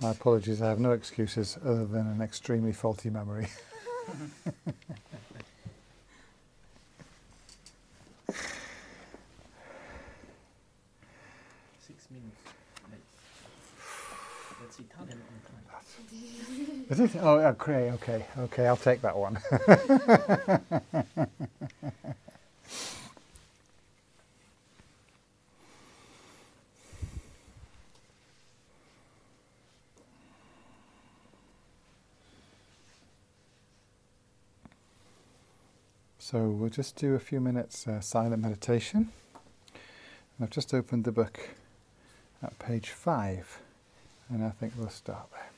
My apologies, I have no excuses other than an extremely faulty memory. 6 minutes late. That's Italian on time. Is it? Oh, great. Okay, okay, I'll take that one. So we'll just do a few minutes silent meditation. And I've just opened the book at page 5, and I think we'll start there.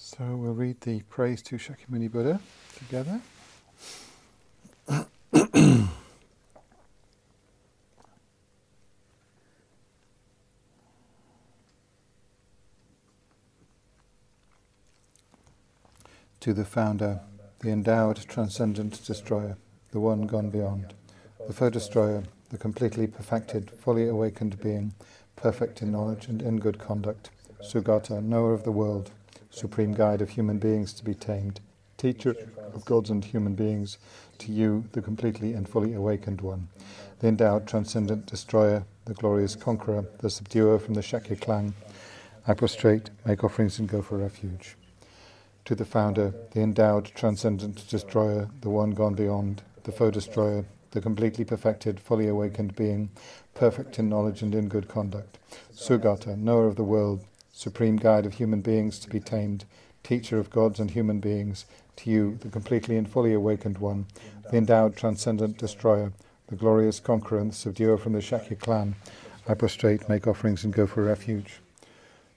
So we'll read the Praise to Shakyamuni Buddha together. To the Founder, the endowed transcendent destroyer, the one gone beyond, the foe destroyer, the completely perfected, fully awakened being, perfect in knowledge and in good conduct, Sugata, knower of the world, supreme guide of human beings to be tamed, teacher of gods and human beings, to you, the completely and fully awakened one, the endowed transcendent destroyer, the glorious conqueror, the subduer from the Shakya clan, I prostrate, make offerings and go for refuge. To the Founder, the endowed transcendent destroyer, the one gone beyond, the foe destroyer, the completely perfected, fully awakened being, perfect in knowledge and in good conduct, Sugata, knower of the world, supreme guide of human beings to be tamed, teacher of gods and human beings, to you, the completely and fully awakened one, the endowed transcendent destroyer, the glorious conqueror and the subduer from the Shakya clan, I prostrate, make offerings and go for refuge.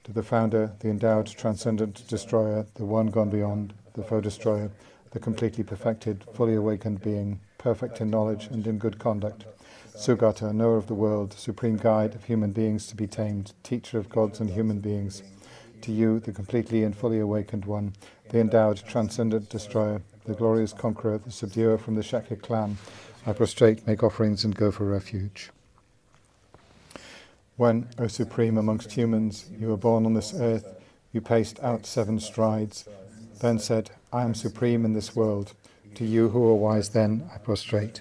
To the Founder, the endowed transcendent destroyer, the one gone beyond, the foe destroyer, the completely perfected, fully awakened being, perfect in knowledge and in good conduct, Sugata, knower of the world, supreme guide of human beings to be tamed, teacher of gods and human beings, to you, the completely and fully awakened one, the endowed transcendent destroyer, the glorious conqueror, the subduer from the Shakya clan, I prostrate, make offerings and go for refuge. When, O Supreme amongst humans, you were born on this earth, you paced out 7 strides, then said, I am supreme in this world. To you who were wise then, I prostrate.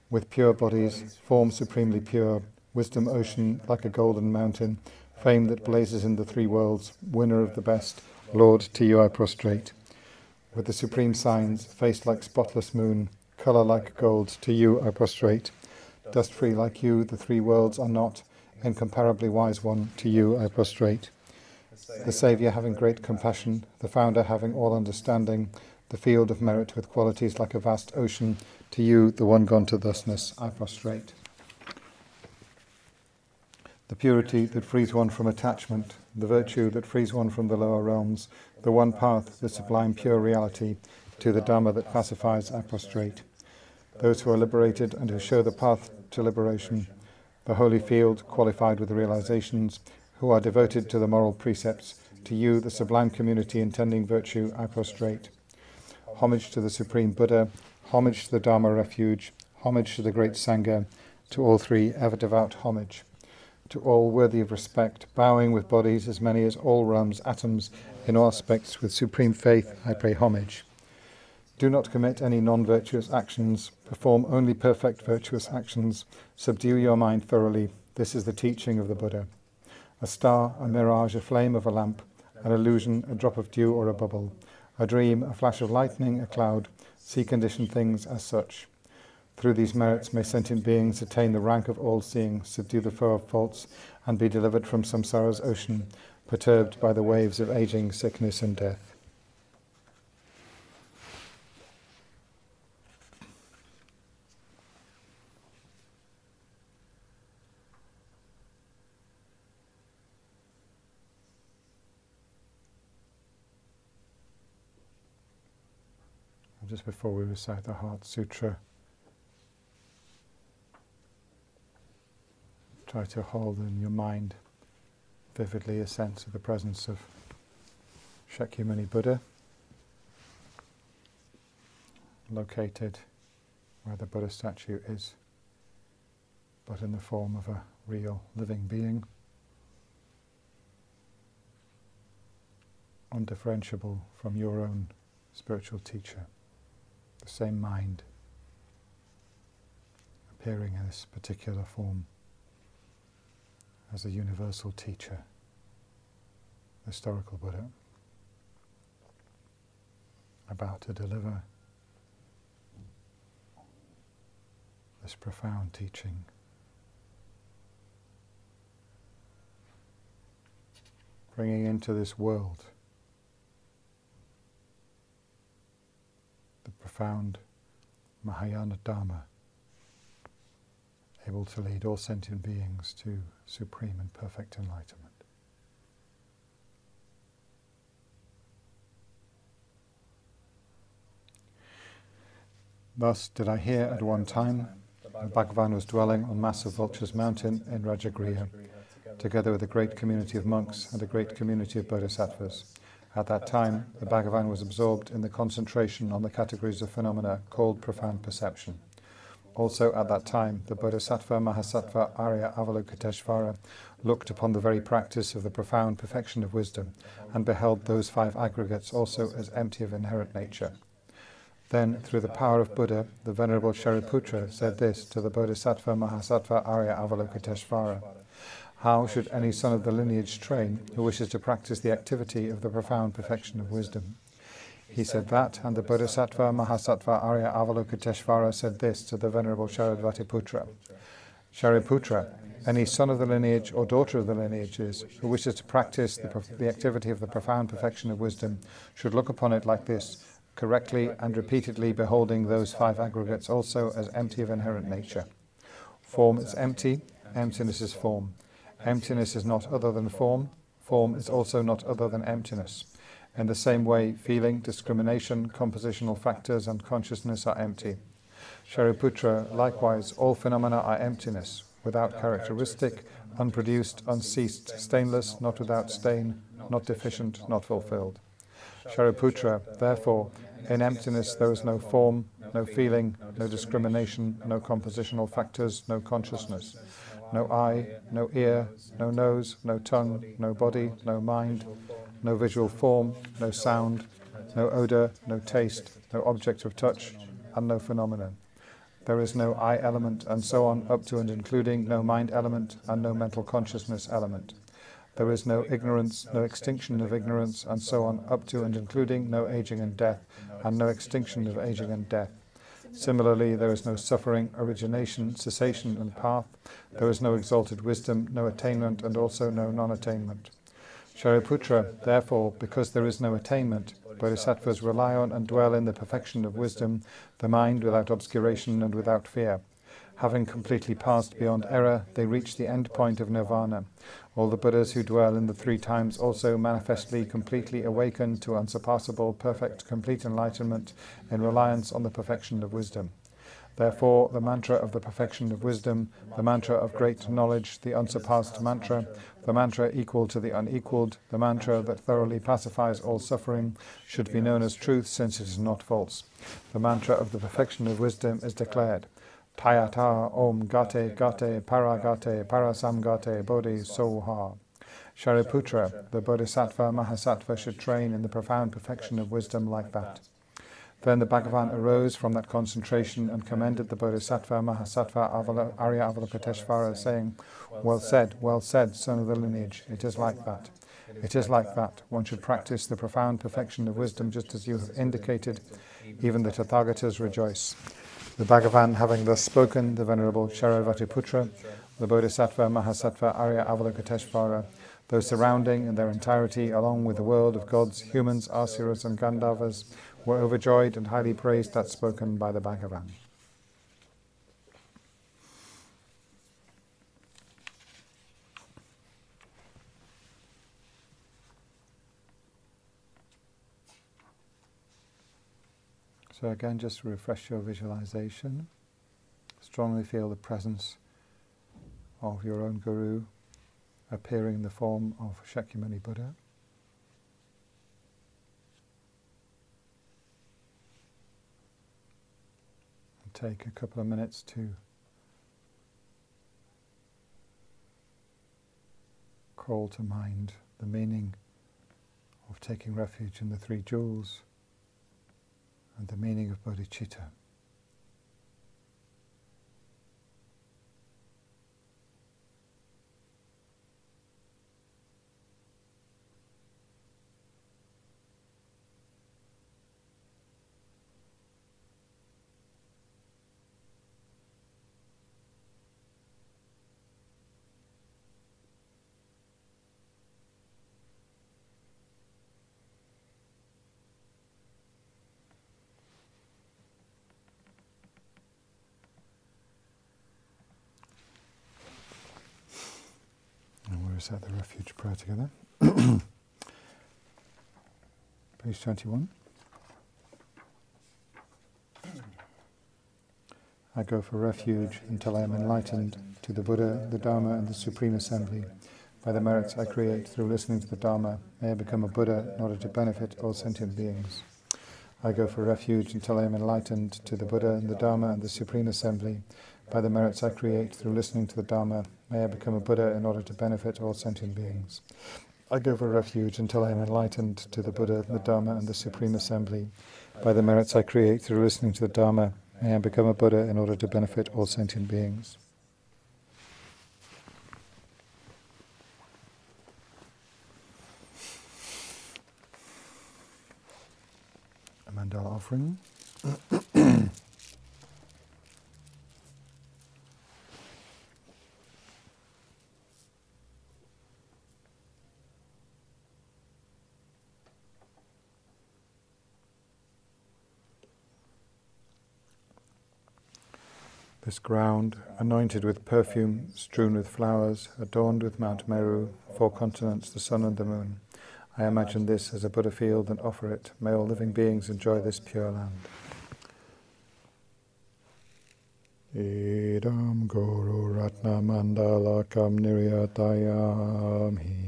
With pure bodies, form supremely pure, wisdom ocean like a golden mountain, fame that blazes in the 3 worlds, winner of the best, Lord, to you I prostrate. With the supreme signs, face like spotless moon, colour like gold, to you I prostrate. Dust free like you, the 3 worlds are not, incomparably wise one, to you I prostrate. The Saviour having great compassion, the Founder having all understanding, the field of merit with qualities like a vast ocean, to you, the one gone to thusness, I prostrate. The purity that frees one from attachment, the virtue that frees one from the lower realms, the one path, the sublime pure reality, to the Dhamma that pacifies, I prostrate. Those who are liberated and who show the path to liberation, the holy field, qualified with realizations, who are devoted to the moral precepts, to you, the sublime community intending virtue, I prostrate. Homage to the Supreme Buddha, homage to the Dharma refuge, homage to the great Sangha, to all 3 ever devout homage. To all worthy of respect, bowing with bodies as many as all realms, atoms, in all aspects, with supreme faith, I pay homage. Do not commit any non-virtuous actions, perform only perfect virtuous actions, subdue your mind thoroughly, this is the teaching of the Buddha. A star, a mirage, a flame of a lamp, an illusion, a drop of dew or a bubble, a dream, a flash of lightning, a cloud, see conditioned things as such. Through these merits may sentient beings attain the rank of all-seeing, subdue the foe of faults, and be delivered from samsara's ocean, perturbed by the waves of aging, sickness and death. Just before we recite the Heart Sutra, try to hold in your mind vividly a sense of the presence of Shakyamuni Buddha, located where the Buddha statue is, but in the form of a real living being, undifferentiable from your own spiritual teacher. The same mind appearing in this particular form as a universal teacher, the historical Buddha, about to deliver this profound teaching. Bringing into this world the profound Mahayana Dharma, able to lead all sentient beings to supreme and perfect enlightenment. Thus did I hear at one time the Bhagavan was dwelling on massive Vulture's mountain in Rajagriha, together with a great community of monks and a great community of bodhisattvas. At that time, the Bhagavan was absorbed in the concentration on the categories of phenomena called profound perception. Also at that time, the Bodhisattva Mahasattva Arya Avalokiteshvara looked upon the very practice of the profound perfection of wisdom and beheld those five aggregates also as empty of inherent nature. Then, through the power of Buddha, the Venerable Shariputra said this to the Bodhisattva Mahasattva Arya Avalokiteshvara: how should any son of the lineage train who wishes to practice the activity of the profound perfection of wisdom? He said that, and the Bodhisattva Mahasattva Arya Avalokiteshvara said this to the Venerable Sharadvatiputra: Shariputra, any son of the lineage or daughter of the lineages who wishes to practice the activity of the profound perfection of wisdom should look upon it like this, correctly and repeatedly beholding those five aggregates also as empty of inherent nature. Form is empty, emptiness is form. Emptiness is not other than form, form is also not other than emptiness. In the same way, feeling, discrimination, compositional factors and consciousness are empty. Shariputra, likewise, all phenomena are emptiness, without characteristic, unproduced, unceased, stainless, not without stain, not deficient, not fulfilled. Shariputra, therefore, in emptiness there is no form, no feeling, no discrimination, no compositional factors, no consciousness, no eye, no ear, no nose, no tongue, no body, no mind, no visual form, no sound, no odour, no taste, no object of touch, and no phenomenon. There is no I element, and so on, up to and including no mind element and no mental consciousness element. There is no ignorance, no extinction of ignorance, and so on, up to and including no aging and death, and no extinction of aging and death. Similarly, there is no suffering, origination, cessation, and path. There is no exalted wisdom, no attainment, and also no non-attainment. Shariputra, therefore, because there is no attainment, bodhisattvas rely on and dwell in the perfection of wisdom, the mind without obscuration and without fear. Having completely passed beyond error, they reach the end point of nirvana. All the Buddhas who dwell in the three times also manifestly completely awaken to unsurpassable, perfect, complete enlightenment in reliance on the perfection of wisdom. Therefore, the mantra of the perfection of wisdom, the mantra of great knowledge, the unsurpassed mantra, the mantra equal to the unequaled, the mantra that thoroughly pacifies all suffering, should be known as truth since it is not false. The mantra of the perfection of wisdom is declared: Tayata Om Gate Gate Paragate Parasamgate Bodhi Soha. Shariputra, the Bodhisattva Mahasattva should train in the profound perfection of wisdom like that. Then the Bhagavan arose from that concentration and commended the Bodhisattva Mahasattva Arya Avalokiteshvara, saying, well said, son of the lineage, it is like that. It is like that. One should practice the profound perfection of wisdom just as you have indicated. Even the Tathagatas rejoice. The Bhagavan having thus spoken, the Venerable Sharadvatiputra, the Bodhisattva Mahasattva Arya Avalokiteshvara, those surrounding in their entirety, along with the world of gods, humans, asuras and Gandharvas, were overjoyed and highly praised that spoken by the Bhagavan. So again, just to refresh your visualization, strongly feel the presence of your own Guru appearing in the form of Shakyamuni Buddha. And take a couple of minutes to call to mind the meaning of taking refuge in the three jewels and the meaning of bodhicitta. Recite the refuge prayer together. Page 21. I go for refuge until I am enlightened to the Buddha, the Dharma, and the Supreme Assembly. By the merits I create through listening to the Dharma, may I become a Buddha in order to benefit all sentient beings. I go for refuge until I am enlightened to the Buddha, the Dharma, and the Supreme Assembly. By the merits I create through listening to the Dharma, may I become a Buddha in order to benefit all sentient beings. I go for refuge until I am enlightened to the Buddha, the Dharma, and the Supreme Assembly. By the merits I create through listening to the Dharma, may I become a Buddha in order to benefit all sentient beings. A mandala offering. This ground, anointed with perfume, strewn with flowers, adorned with Mount Meru, 4 continents, the sun and the moon. I imagine this as a Buddha field and offer it. May all living beings enjoy this pure land. Idam Guru Ratna Mandalakam Niryatayami.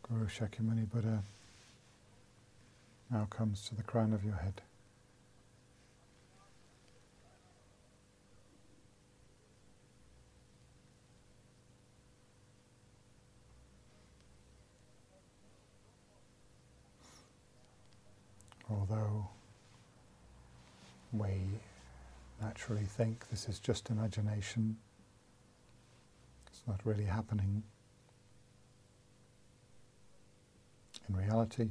Guru Shakyamuni Buddha now comes to the crown of your head. Although we naturally think this is just imagination, it's not really happening. In reality,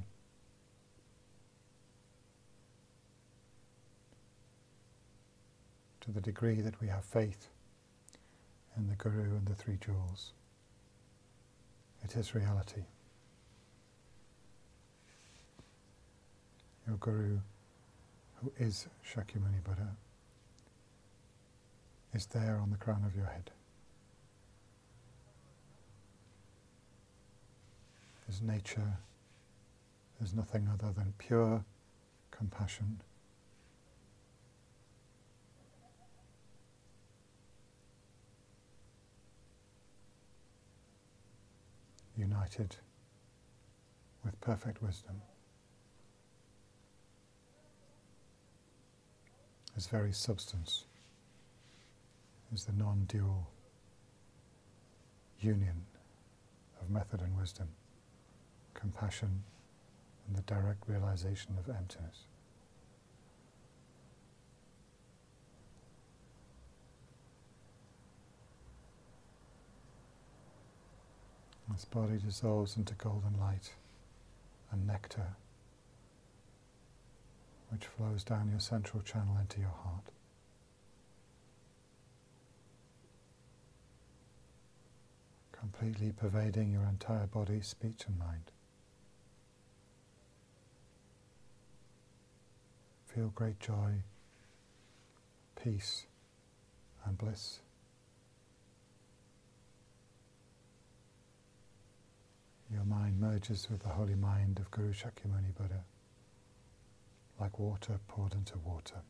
to the degree that we have faith in the Guru and the 3 jewels, it is reality. Your Guru, who is Shakyamuni Buddha, is there on the crown of your head. His nature is nothing other than pure compassion. United with perfect wisdom. His very substance is the non-dual union of method and wisdom, compassion, and the direct realization of emptiness. This body dissolves into golden light and nectar, which flows down your central channel into your heart. Completely pervading your entire body, speech and mind. Feel great joy, peace and bliss. Your mind merges with the holy mind of Guru Shakyamuni Buddha, like water poured into water.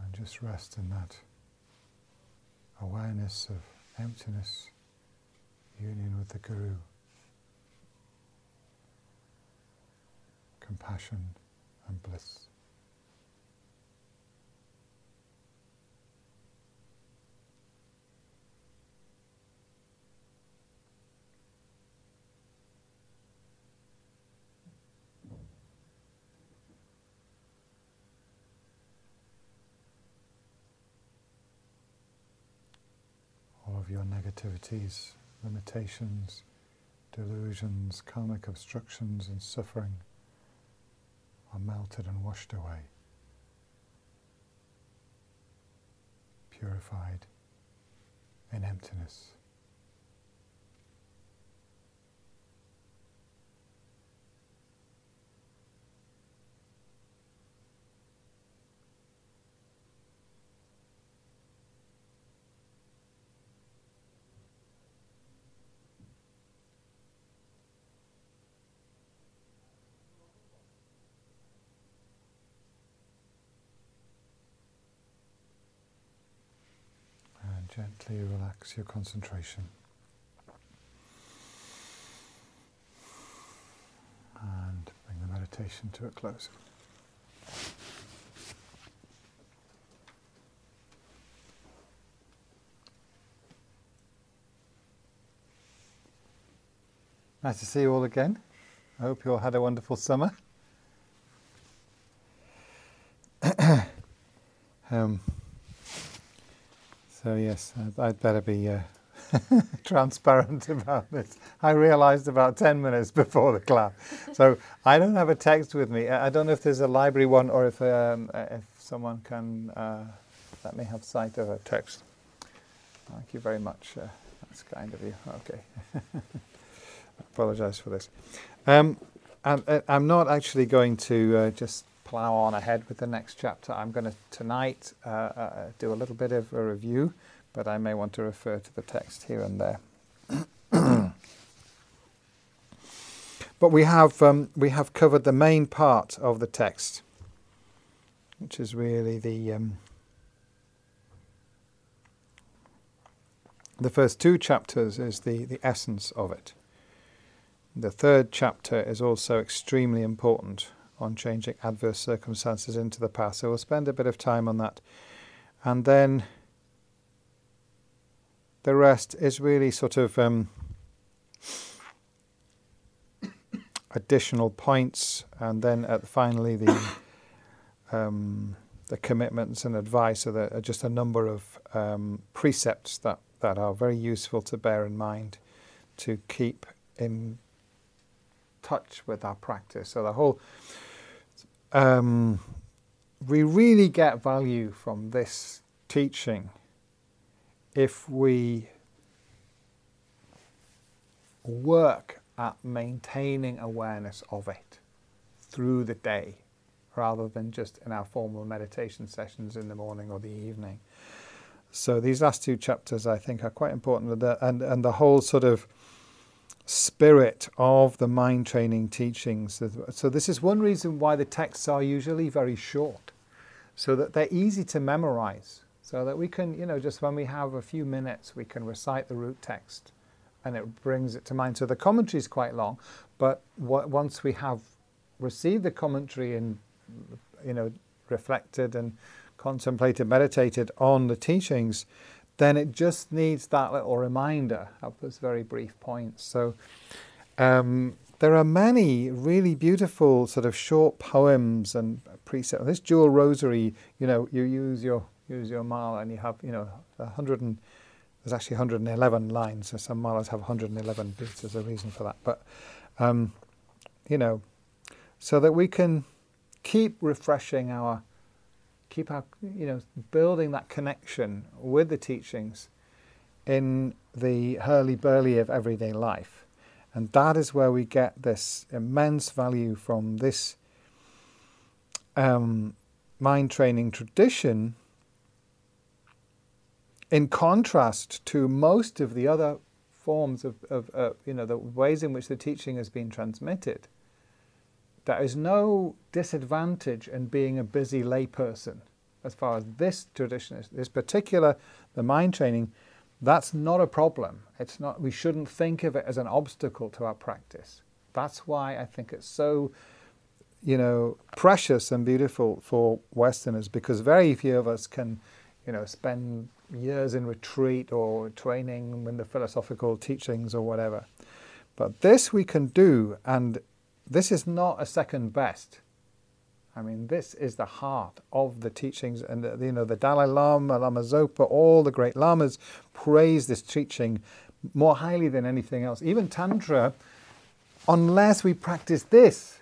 And just rest in that awareness of emptiness, union with the Guru, compassion and bliss. negativities, limitations, delusions, karmic obstructions and suffering are melted and washed away, purified in emptiness. Gently relax your concentration and bring the meditation to a close. Nice to see you all again. I hope you all had a wonderful summer. So yes, I'd better be transparent about this. I realised about 10 minutes before the class. So I don't have a text with me. I don't know if there's a library one or if someone can let me have sight of a text. Thank you very much. That's kind of you. Okay. I apologise for this. And I'm not actually going to just plough on ahead with the next chapter. I'm going to tonight do a little bit of a review, but I may want to refer to the text here and there. But we have covered the main part of the text, which is really the first two chapters is the essence of it. The third chapter is also extremely important on changing adverse circumstances into the past. So we'll spend a bit of time on that. And then the rest is really sort of additional points, and then finally the commitments and advice. So there are just a number of precepts that are very useful to bear in mind to keep in touch with our practice. So the whole we really get value from this teaching if we work at maintaining awareness of it through the day, rather than just in our formal meditation sessions in the morning or the evening. So these last two chapters, I think, are quite important with that, and the whole sort of spirit of the mind training teachings. So this is one reason why the texts are usually very short, so that they're easy to memorize, so that we can, just when we have a few minutes, we can recite the root text and it brings it to mind. So the commentary is quite long, but once we have received the commentary and, reflected and contemplated, meditated on the teachings, then it just needs that little reminder of those very brief points. So there are many really beautiful sort of short poems and precepts. This Jewel Rosary, you use your mala and you have, 100 there's actually 111 lines. So some malas have 111 beats. There's a reason for that. But, so that we can keep refreshing building that connection with the teachings in the hurly-burly of everyday life. And that is where we get this immense value from this mind training tradition, in contrast to most of the other forms of the ways in which the teaching has been transmitted. There is no disadvantage in being a busy layperson as far as this tradition is. This particular, the mind training, that's not a problem. It's not. We shouldn't think of it as an obstacle to our practice. That's why I think it's so, precious and beautiful for Westerners, because very few of us can, spend years in retreat or training in the philosophical teachings or whatever. But this we can do, and this is not a second best. I mean, this is the heart of the teachings, and the Dalai Lama, Lama Zopa, all the great lamas praise this teaching more highly than anything else. Even Tantra, unless we practice this,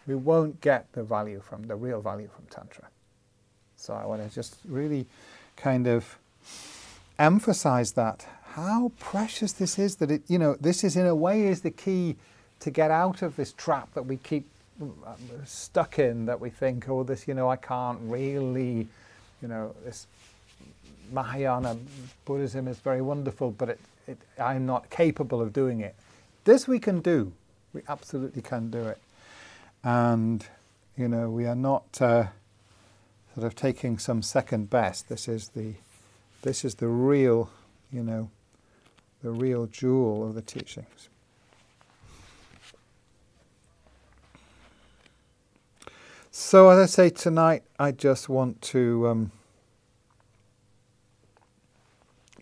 we won't get the real value from Tantra. So I want to just really kind of emphasize that, how precious this is, that this is in a way is the key to get out of this trap that we keep stuck in, that we think, oh, this, I can't really, this Mahayana Buddhism is very wonderful, but I'm not capable of doing it. This we can do. We absolutely can do it. And, we are not sort of taking some second best. This is the real, the real jewel of the teachings. So as I say, tonight I just want to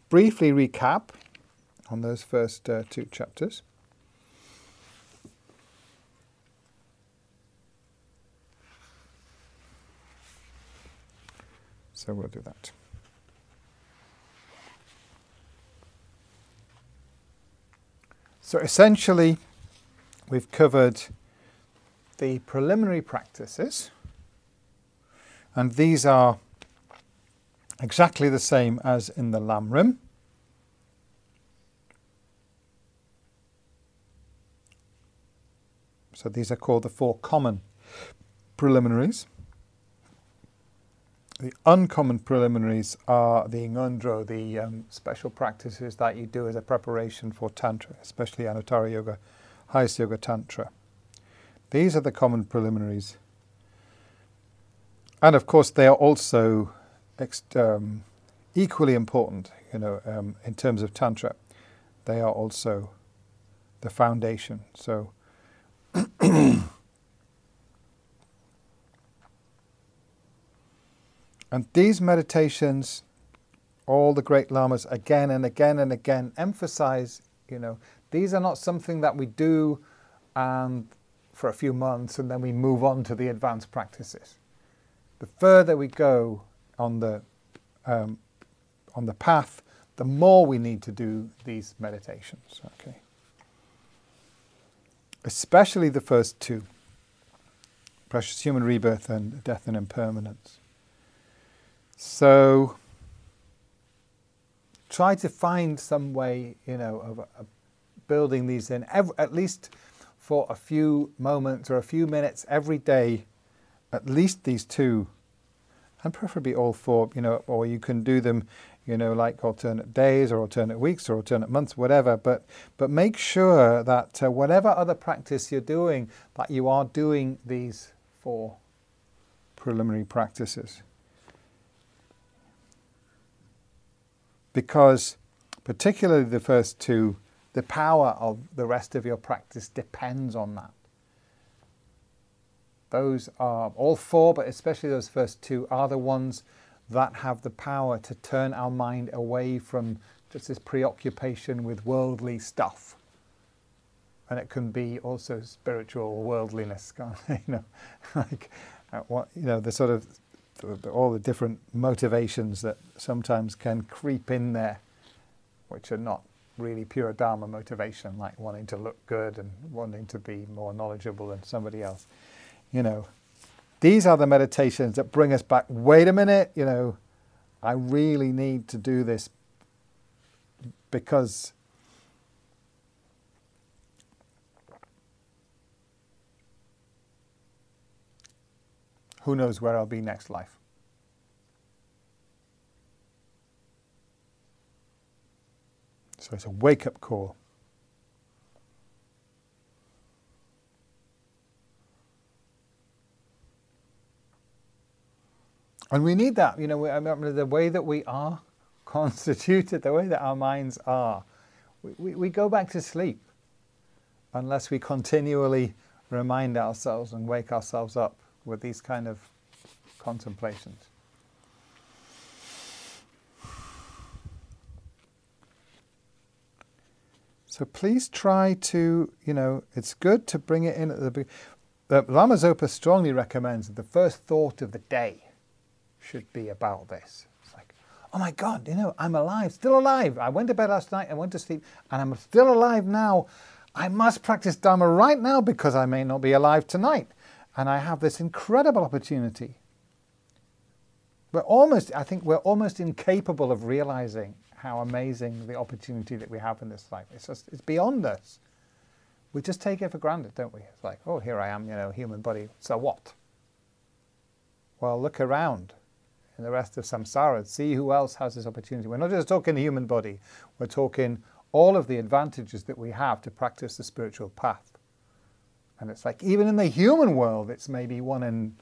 briefly recap on those first 2 chapters. So we'll do that. So essentially, we've covered the preliminary practices, and these are exactly the same as in the Lamrim. So these are called the 4 common preliminaries. The uncommon preliminaries are the Ngondro, the special practices that you do as a preparation for Tantra, especially Anuttara Yoga, Highest Yoga Tantra. These are the common preliminaries. And of course, they are also equally important, in terms of Tantra. They are also the foundation. So, and these meditations, all the great lamas again and again and again emphasize, these are not something that we do for a few months and then we move on to the advanced practices. The further we go on the path, the more we need to do these meditations. Okay, especially the first 2, precious human rebirth and death and impermanence. So try to find some way, of building these in, at least for a few moments or a few minutes every day, at least these 2, and preferably all 4, or you can do them, like alternate days or alternate weeks or alternate months, whatever, but make sure that whatever other practice you're doing, that you are doing these 4 preliminary practices. Because particularly the first 2, the power of the rest of your practice depends on that. Those are all 4, but especially those first 2 are the ones that have the power to turn our mind away from just this preoccupation with worldly stuff. And it can be also spiritual worldliness, like the sort of all the different motivations that sometimes can creep in there, which are not really pure Dharma motivation, like wanting to look good and wanting to be more knowledgeable than somebody else. These are the meditations that bring us back, wait a minute, I really need to do this because who knows where I'll be next life. So it's a wake-up call. And we need that, the way that we are constituted, the way that our minds are. We go back to sleep unless we continually remind ourselves and wake ourselves up with these kind of contemplations. So please try to, it's good to bring it in at the beginning. Lama Zopa strongly recommends that the first thought of the day should be about this. It's like, oh my God, I'm alive, still alive. I went to bed last night, I went to sleep, and I'm still alive now. I must practice Dharma right now because I may not be alive tonight. And I have this incredible opportunity. I think we're almost incapable of realizing how amazing the opportunity that we have in this life. It's beyond us. We just take it for granted, don't we? It's like, oh, here I am, human body. So what? Well, look around in the rest of samsara. See who else has this opportunity. We're not just talking the human body. We're talking all of the advantages that we have to practice the spiritual path. And it's like, even in the human world, it's maybe one in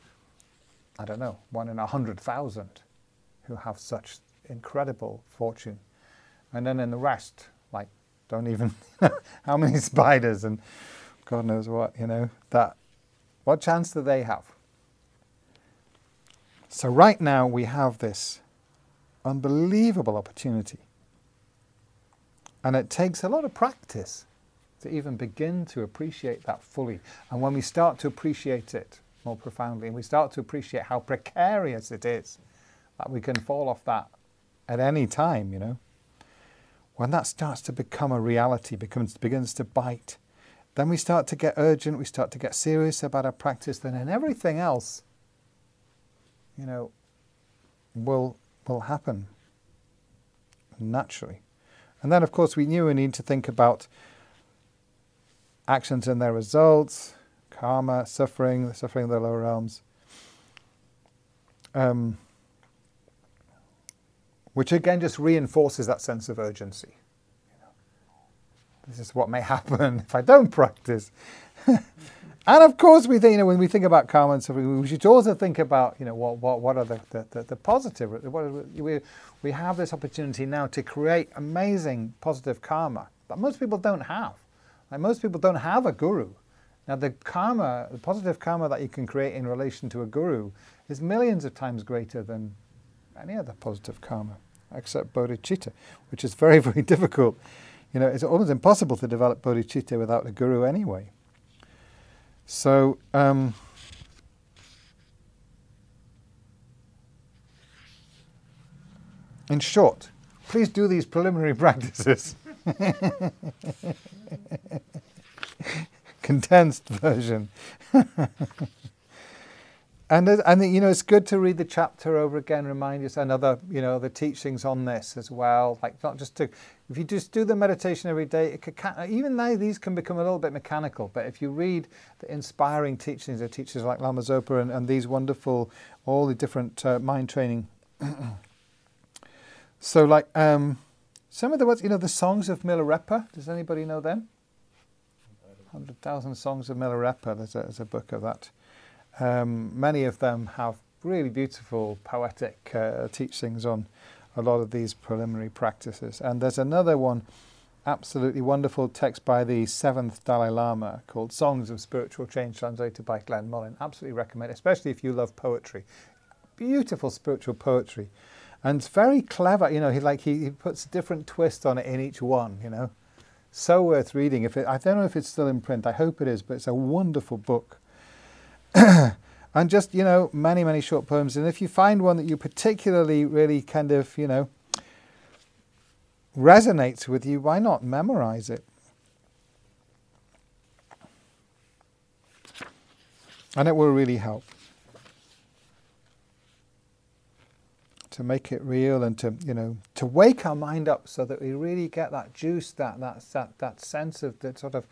100,000 who have such incredible fortune. And then in the rest, like, don't even know how many spiders and God knows what, what chance do they have? So right now we have this unbelievable opportunity. And it takes a lot of practice to even begin to appreciate that fully. And when we start to appreciate it more profoundly, and we start to appreciate how precarious it is, that we can fall off that at any time, when that starts to become a reality, begins to bite, then we start to get urgent, we start to get serious about our practice, then everything else, will happen naturally. And then, of course, we need to think about actions and their results, karma, suffering, the suffering of the lower realms, which again just reinforces that sense of urgency. This is what may happen if I don't practice. And of course, we think, when we think about karma and suffering, we should also think about, what are the positive. We have this opportunity now to create amazing positive karma that most people don't have. Like, most people don't have a guru. Now, the positive karma that you can create in relation to a guru is millions of times greater than any other positive karma, except bodhicitta, which is very, very difficult. It's almost impossible to develop bodhicitta without a guru anyway. So, in short, please do these preliminary practices. Condensed version. And it's good to read the chapter over again, remind yourself, and other, the teachings on this as well. Like, not just if you just do the meditation every day, even though these can become a little bit mechanical, but if you read the inspiring teachings of teachers like Lama Zopa and these wonderful, all the different mind training. So, like, some of the words, the songs of Milarepa, does anybody know them? 100,000 Songs of Milarepa, there's a book of that. Many of them have really beautiful poetic teachings on a lot of these preliminary practices. And there's another one, absolutely wonderful text by the 7th Dalai Lama called Songs of Spiritual Change, translated by Glenn Mullen. Absolutely recommend it, especially if you love poetry. Beautiful spiritual poetry. And it's very clever, he puts a different twist on it in each one, So worth reading. I don't know if it's still in print, I hope it is, but it's a wonderful book. And just, many, many short poems. And if you find one that you particularly really kind of, resonates with you, why not memorize it? And it will really help to make it real and to wake our mind up so that we really get that juice, that sense of that sort of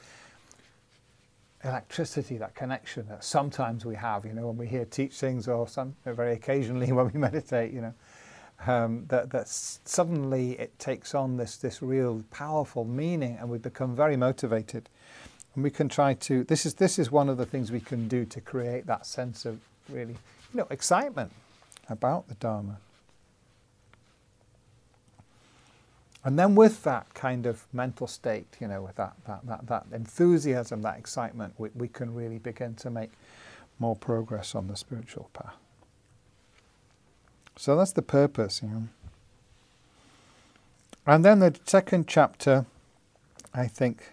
electricity, that connection that sometimes we have, when we hear teachings, or very occasionally when we meditate, that suddenly it takes on this real powerful meaning, and we become very motivated. And we can try to, this is one of the things we can do to create that sense of really, excitement about the Dharma. And then with that kind of mental state, with that enthusiasm, that excitement, we can really begin to make more progress on the spiritual path. So that's the purpose, And then the second chapter, I think,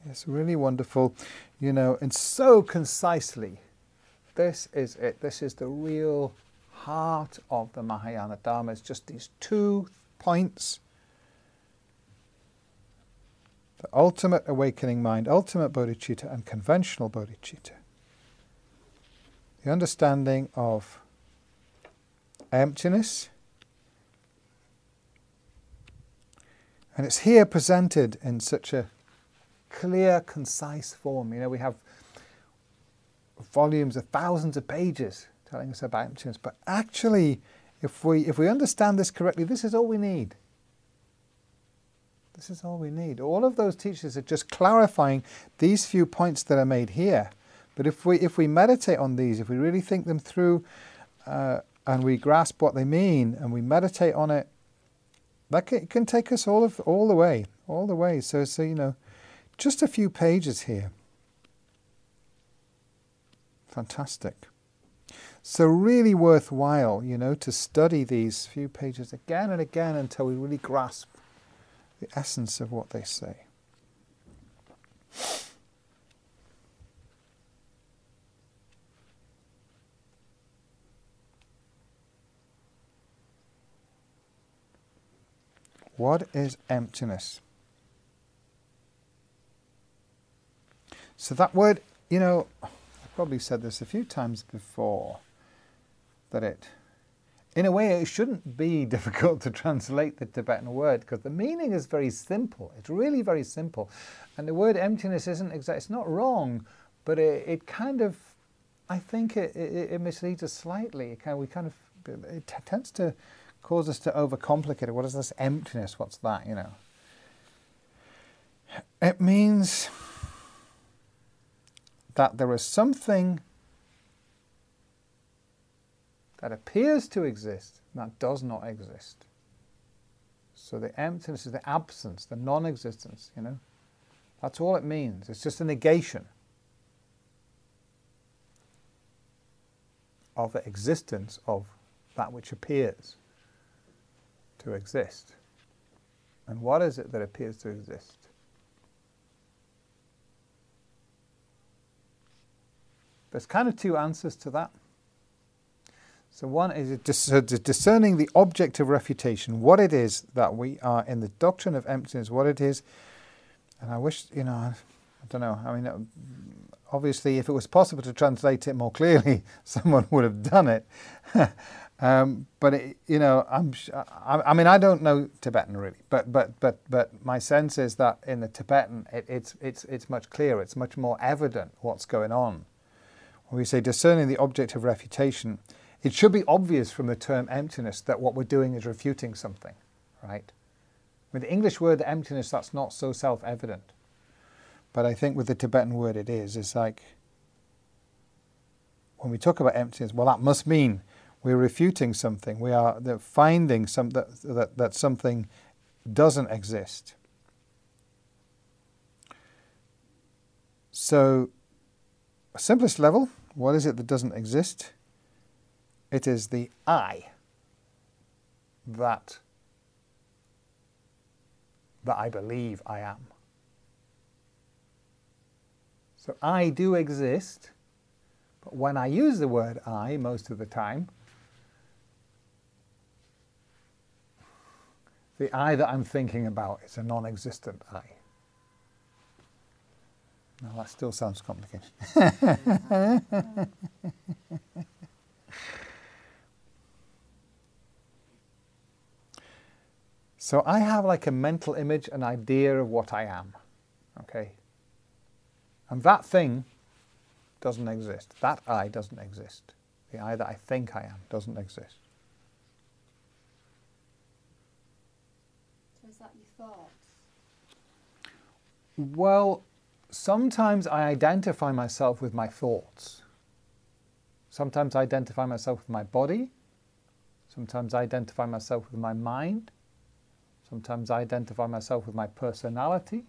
is really wonderful. you know, and so concisely. This is it. This is the real heart of the Mahayana Dharma. It's just these 2 points. The ultimate awakening mind, ultimate bodhicitta, and conventional bodhicitta. The understanding of emptiness. And it's here presented in such a clear, concise form. You know, we have volumes of thousands of pages telling us about emptiness, but actually, if we understand this correctly, this is all we need. This is all we need. All of those teachers are just clarifying these few points that are made here. But if we meditate on these, if we really think them through, and we grasp what they mean, and we meditate on it, that can take us all the way. So you know, just a few pages here. Fantastic. So really worthwhile, you know, to study these few pages again and again until we really grasp the essence of what they say. What is emptiness? So that word, you know, I've probably said this a few times before, that in a way, it shouldn't be difficult to translate the Tibetan word, because the meaning is very simple. It's really very simple. And the word emptiness isn't exact, it's not wrong, but it kind of, I think it misleads us slightly. It tends to cause us to overcomplicate it. What is this emptiness? What's that, you know? It means that there is something that appears to exist that does not exist. So the emptiness is the absence, the non-existence, you know. That's all it means. It's just a negation of the existence of that which appears to exist. And what is it that appears to exist? There's kind of 2 answers to that. So one is discerning the object of refutation, what it is that we are in the doctrine of emptiness, what it is. And I wish, you know, I don't know, I mean, obviously if it was possible to translate it more clearly, someone would have done it. But it, you know, I mean, I don't know Tibetan really, but my sense is that in the Tibetan, it's much clearer, it's much more evident what's going on. When we say discerning the object of refutation, it should be obvious from the term emptiness that what we're doing is refuting something, right? With the English word emptiness, that's not so self-evident. But I think with the Tibetan word it is. It's like, when we talk about emptiness, well, that must mean we're refuting something. We are finding that something doesn't exist. So, simplest level, what is it that doesn't exist? It is the I that I believe I am. So I do exist, but when I use the word I most of the time, the I that I'm thinking about is a non-existent I. Now that still sounds complicated. So I have like a mental image, an idea of what I am, okay? And that thing doesn't exist. That I doesn't exist. The I that I think I am doesn't exist. So is that your thoughts? Well, sometimes I identify myself with my thoughts. Sometimes I identify myself with my body. Sometimes I identify myself with my mind. Sometimes I identify myself with my personality.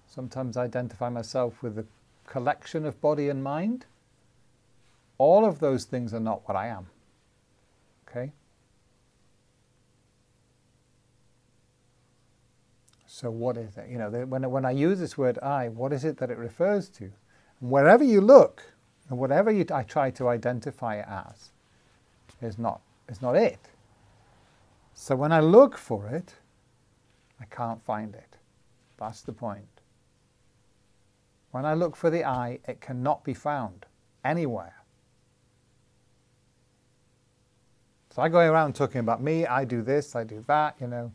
Sometimes I identify myself with the collection of body and mind. All of those things are not what I am. Okay? So what is it? You know, when I use this word I, what is it that it refers to? Wherever you look, and whatever I try to identify it as, is not it. So when I look for it, I can't find it. That's the point. When I look for the I, it cannot be found anywhere. So I go around talking about me, I do this, I do that, you know.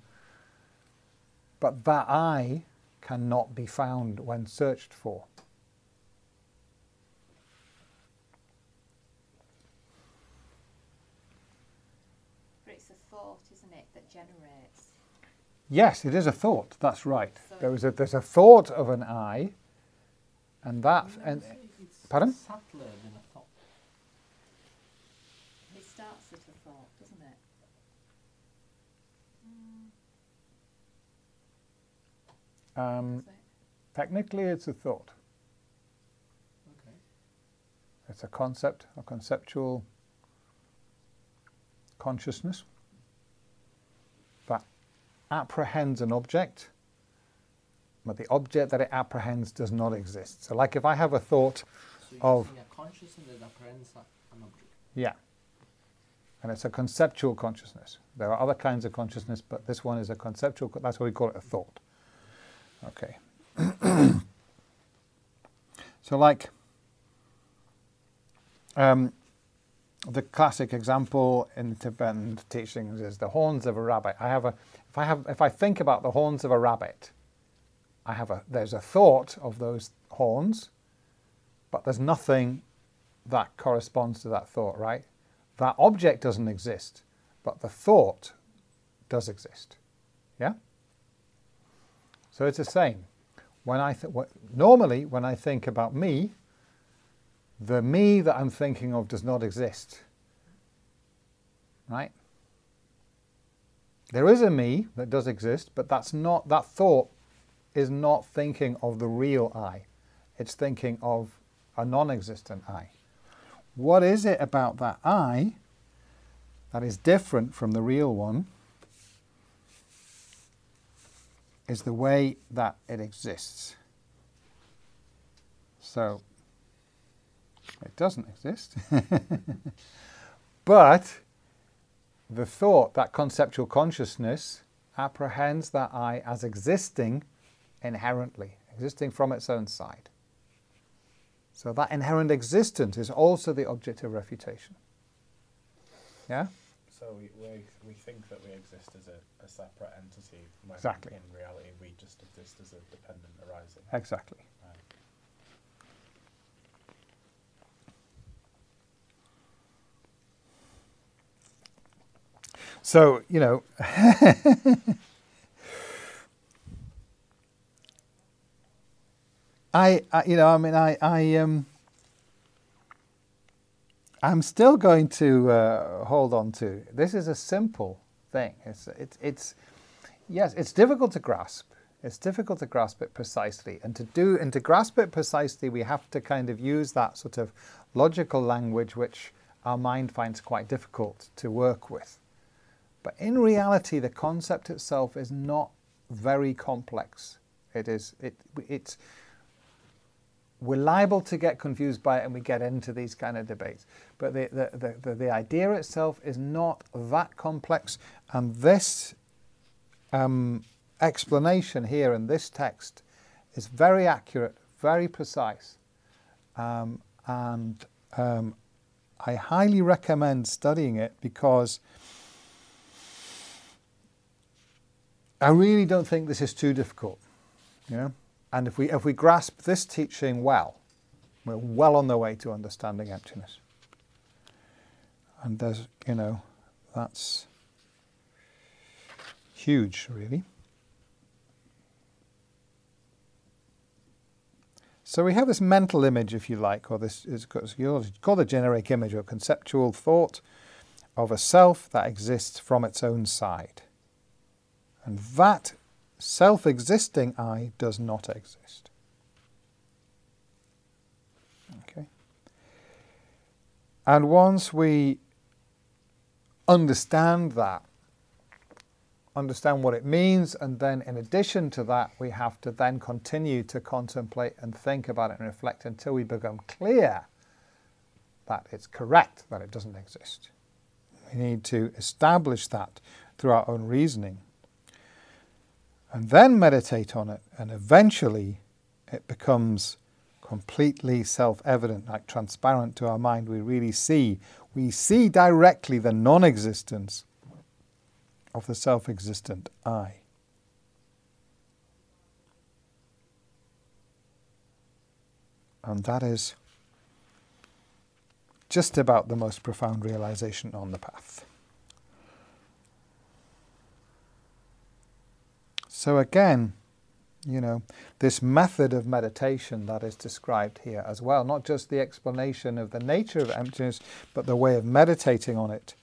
But that I cannot be found when searched for. But it's a thought, isn't it, that generates? Yes, it is a thought, that's right. So There's a thought of an I, and that... You And, say it's pardon? subtler than a thought. it starts as a thought, doesn't it? Does it? technically it's a thought. Okay. It's a concept, a conceptual consciousness that apprehends an object, but the object that it apprehends does not exist. So like if I have a thought, So Of- you're saying a consciousness that apprehends an object. yeah, and it's a conceptual consciousness. There are other kinds of consciousness, but this one is a conceptual, that's why we call it a thought. Okay. So like the classic example in Tibetan teachings is the horns of a rabbit. If I think about the horns of a rabbit, there's a thought of those horns, but there's nothing that corresponds to that thought, right? That object doesn't exist, but the thought does exist. Yeah? So it's the same. Normally, when I think about me, the me that I'm thinking of does not exist. Right? There is a me that does exist, but that thought is not thinking of the real I. It's thinking of a non-existent I. What is it about that I that is different from the real one is the way that it exists. So, it doesn't exist. But the thought, that conceptual consciousness, apprehends that I as existing inherently, existing from its own side. So that inherent existence is also the object of refutation. Yeah? So we think that we exist as a separate entity, when Exactly. in reality we just exist as a dependent arising. Exactly. So, you know, I'm still going to hold on to. This is a simple thing. Yes, it's difficult to grasp. It's difficult to grasp it precisely, and to grasp it precisely, we have to kind of use that sort of logical language which our mind finds quite difficult to work with. But in reality, the concept itself is not very complex. We're liable to get confused by it, and we get into these kind of debates. But the idea itself is not that complex, and this explanation here in this text is very accurate, very precise, and I highly recommend studying it, because I really don't think this is too difficult, you know. And if we grasp this teaching well, we're well on the way to understanding emptiness. And there's, you know, that's huge, really. So we have this mental image, if you like, or this is called a generic image, or conceptual thought of a self that exists from its own side. And that self-existing I does not exist. Okay. And once we understand that, understand what it means, and then in addition to that, we have to then continue to contemplate and think about it and reflect until we become clear that it's correct, that it doesn't exist. We need to establish that through our own reasoning, and then meditate on it, and eventually it becomes completely self-evident, like transparent to our mind. We see directly the non-existence of the self-existent I. And that is just about the most profound realization on the path. So again, this method of meditation that is described here as well, not just the explanation of the nature of emptiness, but the way of meditating on it,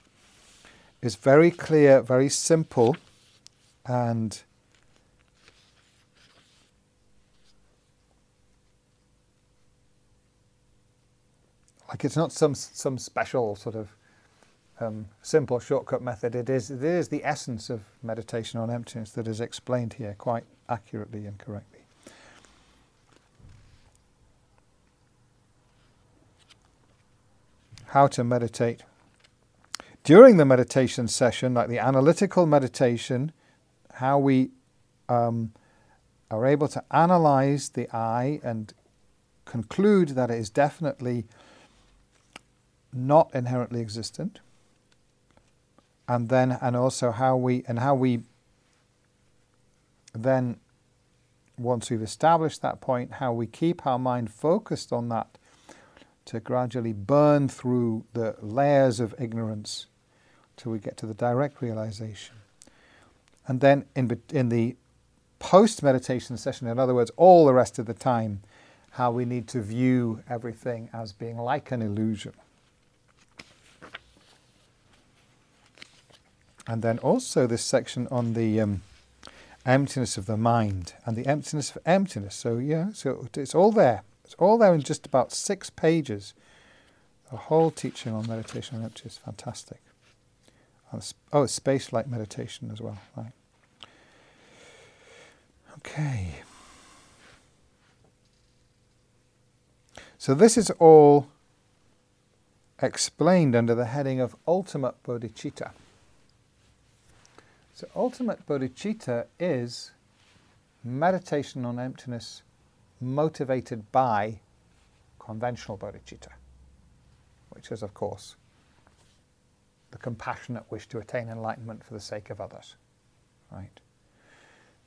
is very clear, very simple, and like it's not some special sort of simple shortcut method. It is the essence of meditation on emptiness that is explained here quite accurately and correctly. How to meditate. During the meditation session, like the analytical meditation, how we are able to analyze the I and conclude that it is definitely not inherently existent, and also how we then, once we've established that point, how we keep our mind focused on that to gradually burn through the layers of ignorance till we get to the direct realization. And then in the post-meditation session, in other words, all the rest of the time, how we need to view everything as being like an illusion. And then also this section on the emptiness of the mind and the emptiness of emptiness. So so it's all there. It's all there in just about 6 pages. The whole teaching on meditation on emptiness is fantastic. Oh, it's space-like meditation as well. Right. Okay. So this is all explained under the heading of ultimate bodhicitta. So ultimate bodhicitta is meditation on emptiness motivated by conventional bodhicitta, which is, of course, the compassionate wish to attain enlightenment for the sake of others. Right?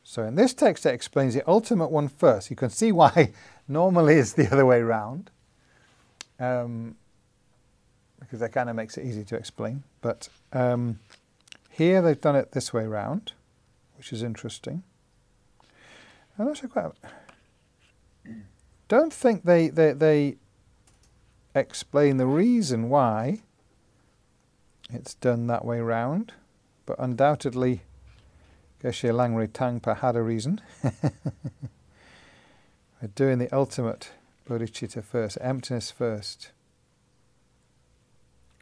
So in this text it explains the ultimate one first. You can see why normally it's the other way around, because that kind of makes it easy to explain. But here they've done it this way round, which is interesting. And also quite... Don't think they explain the reason why it's done that way round, but undoubtedly Geshe Langri Tangpa had a reason. We're doing the ultimate bodhicitta first, emptiness first.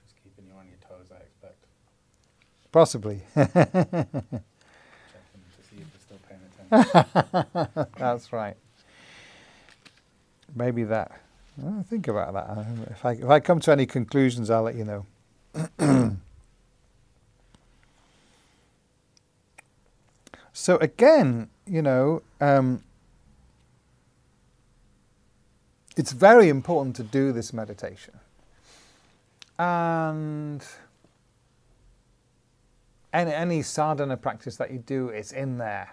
Just keeping you on your toes, I expect. Possibly. Checking to see if you're still paying attention. That's right. Maybe that. I'll think about that. If I come to any conclusions, I'll let you know. So again, it's very important to do this meditation. And any sadhana practice that you do, it's in there.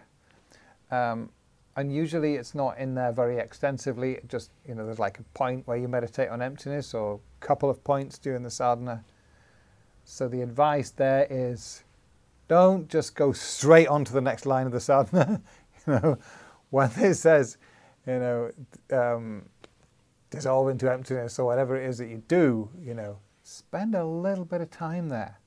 And usually it's not in there very extensively. It just, there's like a point where you meditate on emptiness, or a couple of points during the sadhana. So the advice there is, don't just go straight on to the next line of the sadhana. When it says, dissolve into emptiness, or whatever it is that you do, spend a little bit of time there.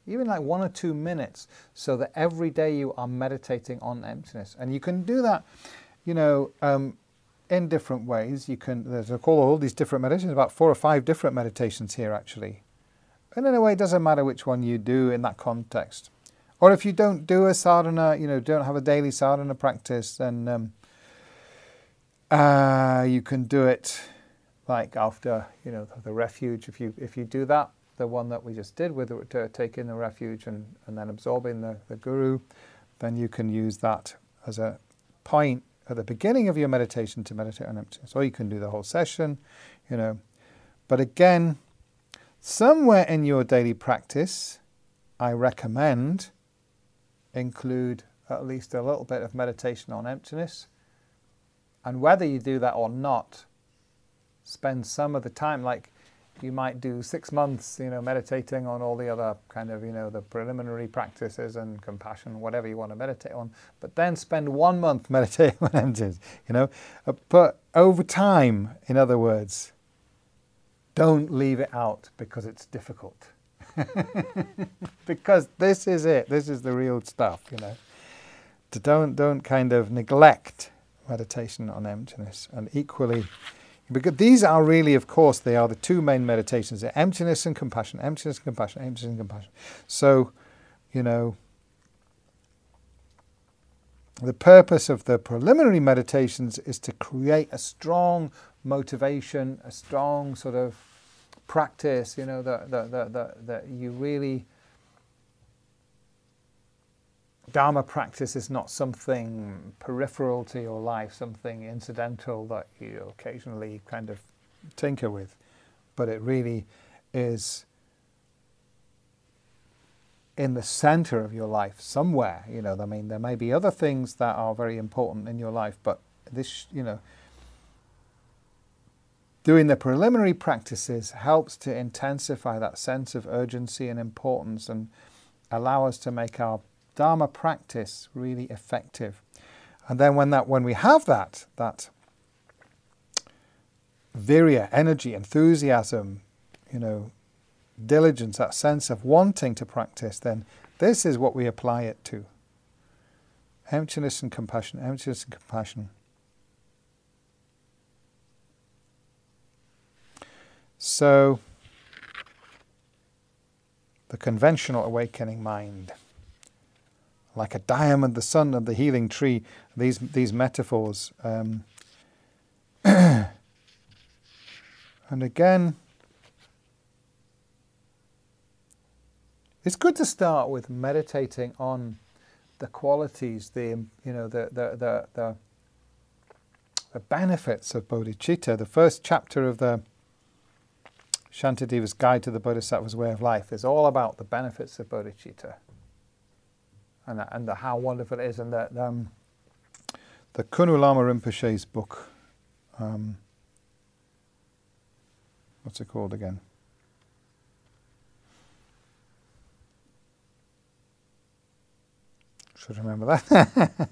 Even like 1 or 2 minutes, so that every day you are meditating on emptiness. And you can do that, in different ways. There's all these different meditations, about 4 or 5 different meditations here actually. And in a way, it doesn't matter which one you do in that context. Or if you don't do a sadhana, don't have a daily sadhana practice, then you can do it like after, the refuge. If you do that, the one that we just did with taking the refuge and then absorbing the guru, then you can use that as a point at the beginning of your meditation to meditate on emptiness. Or you can do the whole session, But again, somewhere in your daily practice, I recommend include at least a little bit of meditation on emptiness. And whether you do that or not, spend some of the time, like you might do 6 months, meditating on all the other kind of, the preliminary practices and compassion, whatever you want to meditate on, but then spend 1 month meditating on emptiness, But over time, in other words, don't leave it out because it's difficult. Because this is it. This is the real stuff, Don't kind of neglect meditation on emptiness. And equally, because these are really, of course, they are the two main meditations: emptiness and compassion, emptiness and compassion, emptiness and compassion. So, the purpose of the preliminary meditations is to create a strong motivation, a strong sort of practice, that you really, Dharma practice is not something peripheral to your life, something incidental that you occasionally kind of tinker with, but it really is in the center of your life somewhere. There may be other things that are very important in your life, but this, doing the preliminary practices helps to intensify that sense of urgency and importance and allow us to make our Dharma practice really effective. And then when we have that virya, energy, enthusiasm, diligence, that sense of wanting to practice, then this is what we apply it to. Emptiness and compassion, emptiness and compassion. So, the conventional awakening mind, like a diamond, the sun, and the healing tree, these metaphors. And again, it's good to start with meditating on the qualities, the benefits of bodhicitta. The first chapter of the Shantideva's Guide to the Bodhisattva's Way of Life is all about the benefits of bodhicitta and how wonderful it is. And the Kunu Lama Rinpoche's book, what's it called again? Should remember that.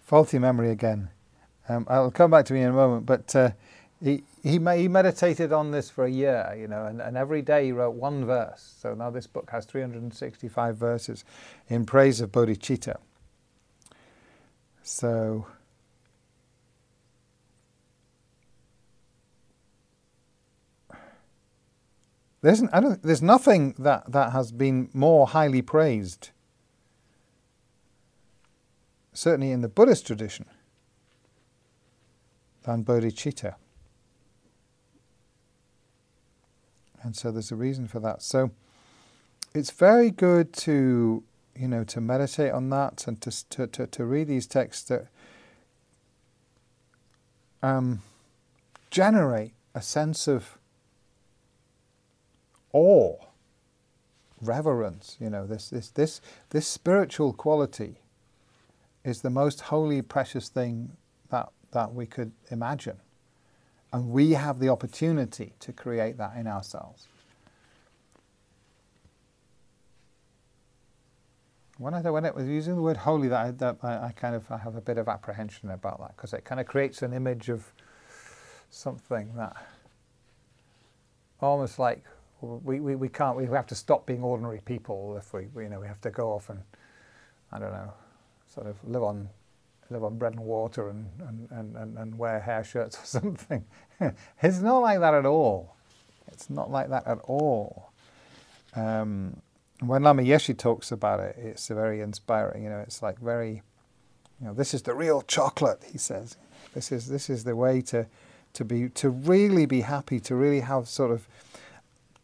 Faulty memory again. I'll come back to me in a moment, but he meditated on this for a year, and every day he wrote one verse. So now this book has 365 verses in praise of bodhicitta. So there's nothing that has been more highly praised, certainly in the Buddhist tradition, than bodhicitta. And so there's a reason for that. So it's very good to, to meditate on that and to read these texts that generate a sense of awe, reverence. This spiritual quality is the most holy, precious thing that we could imagine. And we have the opportunity to create that in ourselves. When it was using the word holy, I have a bit of apprehension about that, because it kind of creates an image of something that almost like we have to stop being ordinary people if we have to go off and, I don't know, sort of live on bread and water and wear hair shirts or something. It's not like that at all. It's not like that at all. when Lama Yeshe talks about it, it's very inspiring. It's like very, this is the real chocolate, he says. This is the way to really be happy, to really have sort of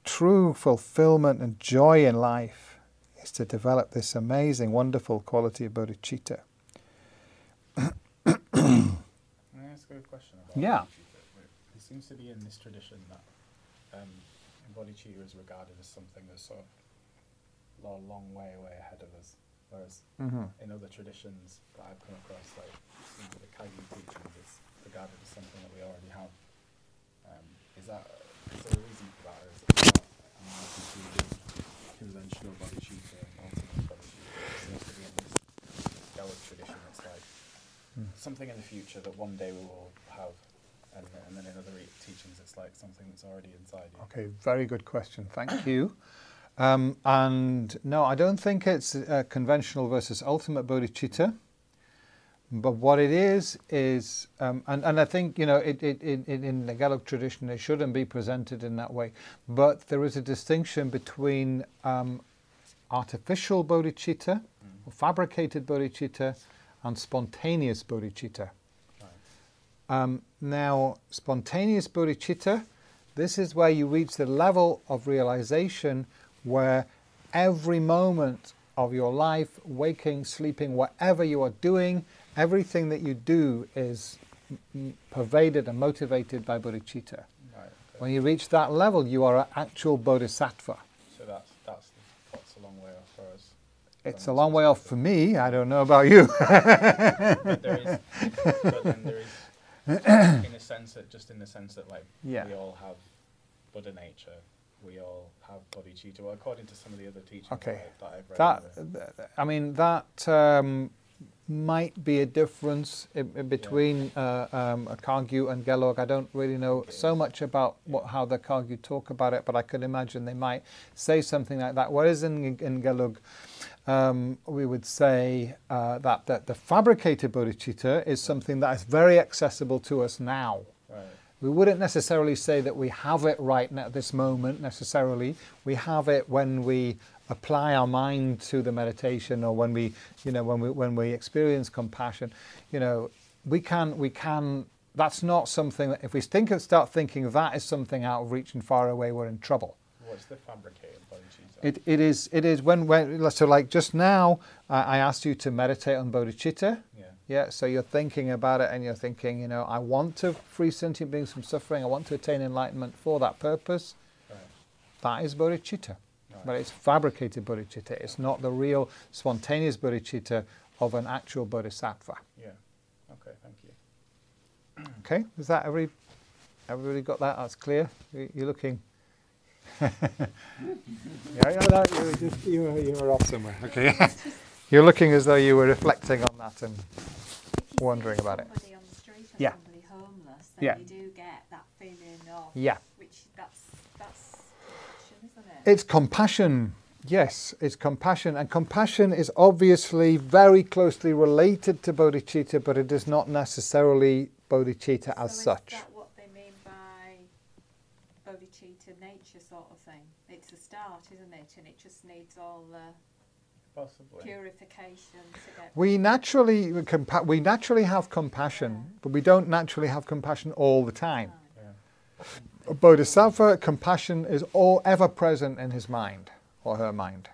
true fulfillment and joy in life, is to develop this amazing, wonderful quality of bodhicitta. Can I ask a question about Yeah. bodhicitta? It seems to be in this tradition that bodhicitta is regarded as something that's sort of a long way ahead of us, whereas in other traditions that I've come across, like the Kagyu teachings, it's regarded as something that we already have. Is there a reason for that, or is it not conventional bodhicitta and ultimate bodhicitta? It seems to be in this Gaelic tradition. It's like something in the future that one day we will have, and then in other teachings it's like something that's already inside you. Okay, very good question. Thank you. And no, I don't think it's conventional versus ultimate bodhicitta. But what it is, and I think, in the Gaelic tradition, it shouldn't be presented in that way. But there is a distinction between artificial bodhicitta, or fabricated bodhicitta, and spontaneous bodhicitta. Right. Now, spontaneous bodhicitta, this is where you reach the level of realization where every moment of your life, waking, sleeping, whatever you are doing, everything that you do is pervaded and motivated by bodhicitta. Right, okay. When you reach that level, you are an actual bodhisattva. So that's a long way off for us. It's a long way off for me. I don't know about you. But then there is, in a sense that like Yeah. we all have Buddha nature, we all have bodhicitta. Well, according to some of the other teachings Okay. that I've read. That might be a difference between a Kagyu and Gelog. I don't really know so much about how the Kagyu talk about it, but I could imagine they might say something like that. Whereas in Gelug, we would say that the fabricated bodhicitta is something that is very accessible to us now. Right. We wouldn't necessarily say that we have it right now at this moment necessarily. We have it when we apply our mind to the meditation, or when we experience compassion. We can. That's not something that if we start thinking that is something out of reach and far away, we're in trouble. What's the fabricated bodhicitta? It is when so like just now I asked you to meditate on bodhicitta. Yeah, so you're thinking about it and you're thinking, I want to free sentient beings from suffering, I want to attain enlightenment for that purpose. Right. That is bodhicitta. Right. But it's fabricated bodhicitta. It's not the real spontaneous bodhicitta of an actual bodhisattva. Yeah. Okay, thank you. Okay, is that everybody got that? That's clear? You're looking... you were off somewhere. Okay. You're looking as though you were reflecting on that and wondering about it. Somebody on the street or Yeah. somebody homeless, then Yeah. you do get that feeling of Yeah. which that's compassion, isn't it? It's compassion. Yes, it's compassion. And compassion is obviously very closely related to bodhicitta, but it is not necessarily bodhicitta as so such. Is that what they mean by bodhicitta nature sort of thing? It's a start, isn't it? And it just needs all the Possibly. purification to get... We naturally have compassion, but we don't naturally have compassion all the time. Yeah. A bodhisattva, compassion is ever present in his mind or her mind.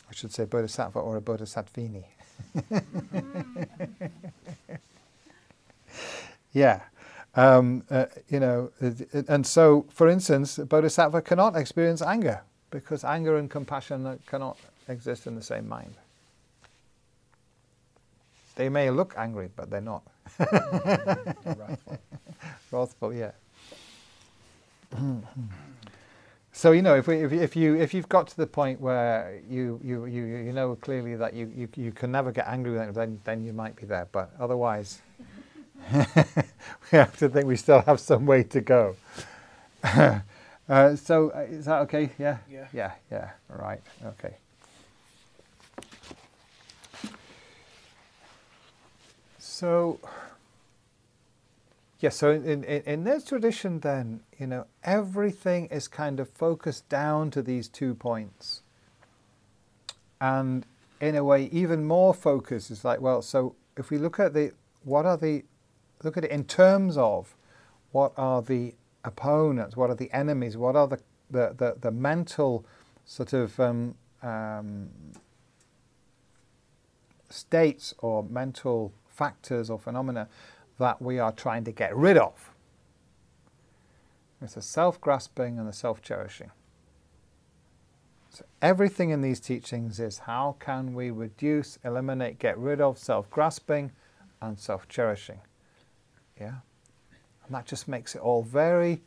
I should say bodhisattva or a bodhisattvini. Yeah. And so, for instance, a bodhisattva cannot experience anger because anger and compassion cannot exist in the same mind. They may look angry, but they're not. Wrathful. Wrathful, yeah. So if you've got to the point where you know clearly that you can never get angry with it, then you might be there. But otherwise, we have to think we still have some way to go. So is that okay? Yeah. Yeah. Yeah. Right. Okay. So Yeah, so in this tradition then, you know, everything is kind of focused down to these 2 points. And in a way, even more focus is like, well, so if we look at look at it in terms of what are the opponents, what are the enemies, what are the mental sort of states or mental factors or phenomena that we are trying to get rid of. It's the self-grasping and the self-cherishing. So everything in these teachings is how can we reduce, eliminate, get rid of self-grasping and self-cherishing. Yeah? And that just makes it all very,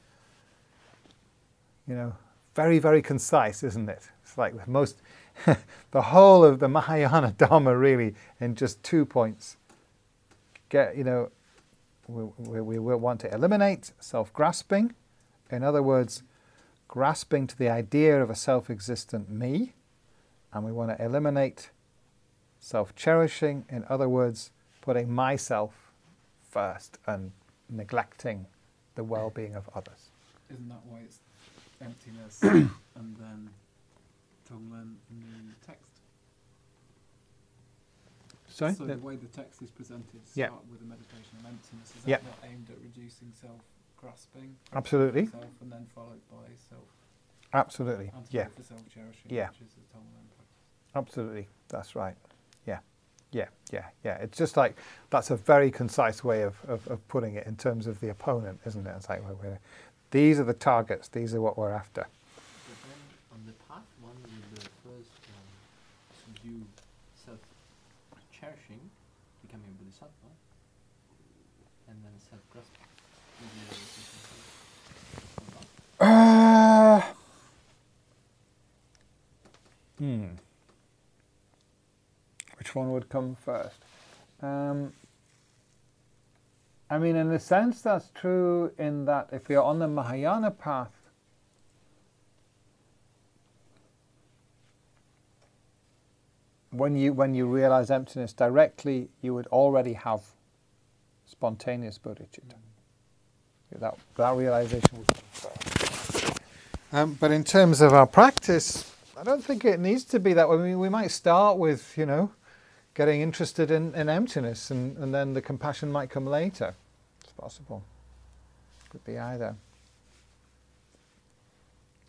you know, very, very concise, isn't it? It's like the most, the whole of the Mahayana Dharma really in just 2 points. Get, you know, we will want to eliminate self-grasping. In other words, grasping to the idea of a self-existent me. And we want to eliminate self-cherishing. In other words, putting myself first and neglecting the well-being of others. Isn't that why it's emptiness and then Tonglen in the text? Sorry? So the way the text is presented, Yeah. start with a meditation on emptiness, is Yeah. that not aimed at reducing self-grasping? Absolutely. Self and then followed by self. Absolutely. Antidote Yeah. for self-cherishing, Yeah. which is the Tonglen practice. Absolutely. That's right. Yeah. Yeah. Yeah. Yeah. It's just like, that's a very concise way of putting it in terms of the opponent, isn't it? It's like, well, these are the targets. These are what we're after. But then on the path one with the first subdue self-cherishing, becoming a bodhisattva, and then self-grasping. Which one would come first? I mean, in a sense, that's true in that if you're on the Mahayana path, when you realize emptiness directly, you would already have spontaneous bodhicitta. That realization would come first. But in terms of our practice, I don't think it needs to be that way. I mean, we might start with, you know, getting interested in emptiness, and then the compassion might come later. It's possible. Could be either.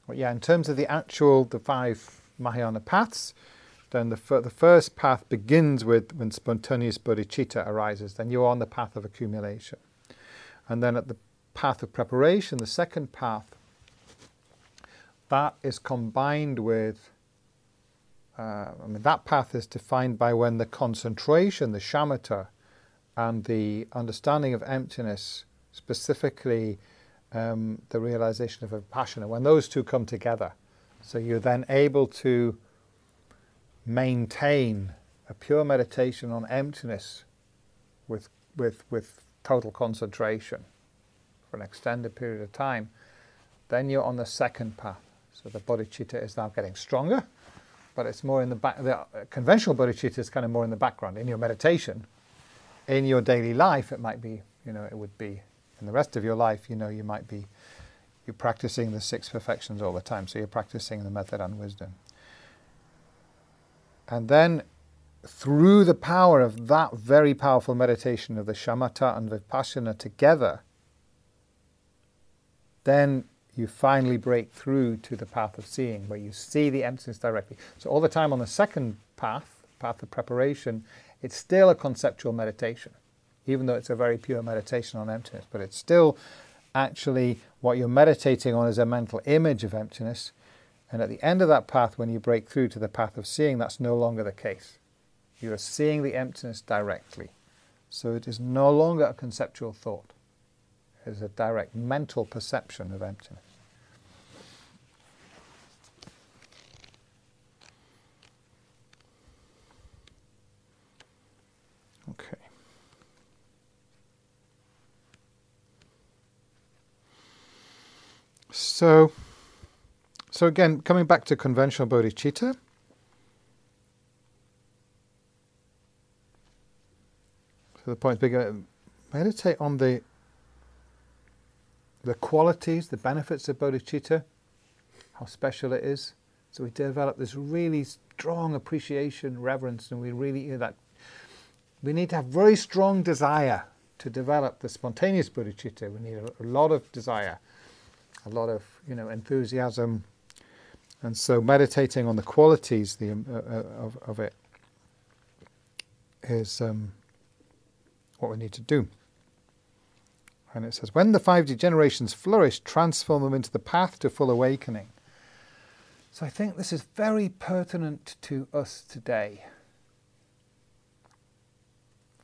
But yeah, in terms of the 5 Mahayana paths, then the first path begins with when spontaneous bodhicitta arises. Then you're on the path of accumulation. And then at the path of preparation, the second path, that is combined with, that path is defined by when the concentration, the shamatha, and the understanding of emptiness, specifically the realization of vipassana, when those two come together. So you're then able to maintain a pure meditation on emptiness with total concentration for an extended period of time. Then you're on the second path. So the bodhicitta is now getting stronger, but it's more in the back. The conventional bodhicitta is kind of more in the background in your meditation. In your daily life, it might be, you know, it would be in the rest of your life, you know, you're practicing the 6 perfections all the time. So you're practicing the method and wisdom. And then through the power of that very powerful meditation of the shamatha and vipassana together, then you finally break through to the path of seeing, where you see the emptiness directly. So all the time on the second path of preparation, it's still a conceptual meditation, even though it's a very pure meditation on emptiness. But it's still actually what you're meditating on is a mental image of emptiness. And at the end of that path, when you break through to the path of seeing, that's no longer the case. You are seeing the emptiness directly. So it is no longer a conceptual thought. It is a direct mental perception of emptiness. Okay. So again, coming back to conventional bodhicitta, so the point is, meditate on the the qualities, the benefits of bodhicitta, how special it is. So we develop this really strong appreciation, reverence, and we really that we need to have very strong desire to develop the spontaneous bodhicitta. We need a lot of desire, a lot of enthusiasm, and so meditating on the qualities of it is what we need to do. And it says, when the 5 degenerations flourish, transform them into the path to full awakening. So I think this is very pertinent to us today.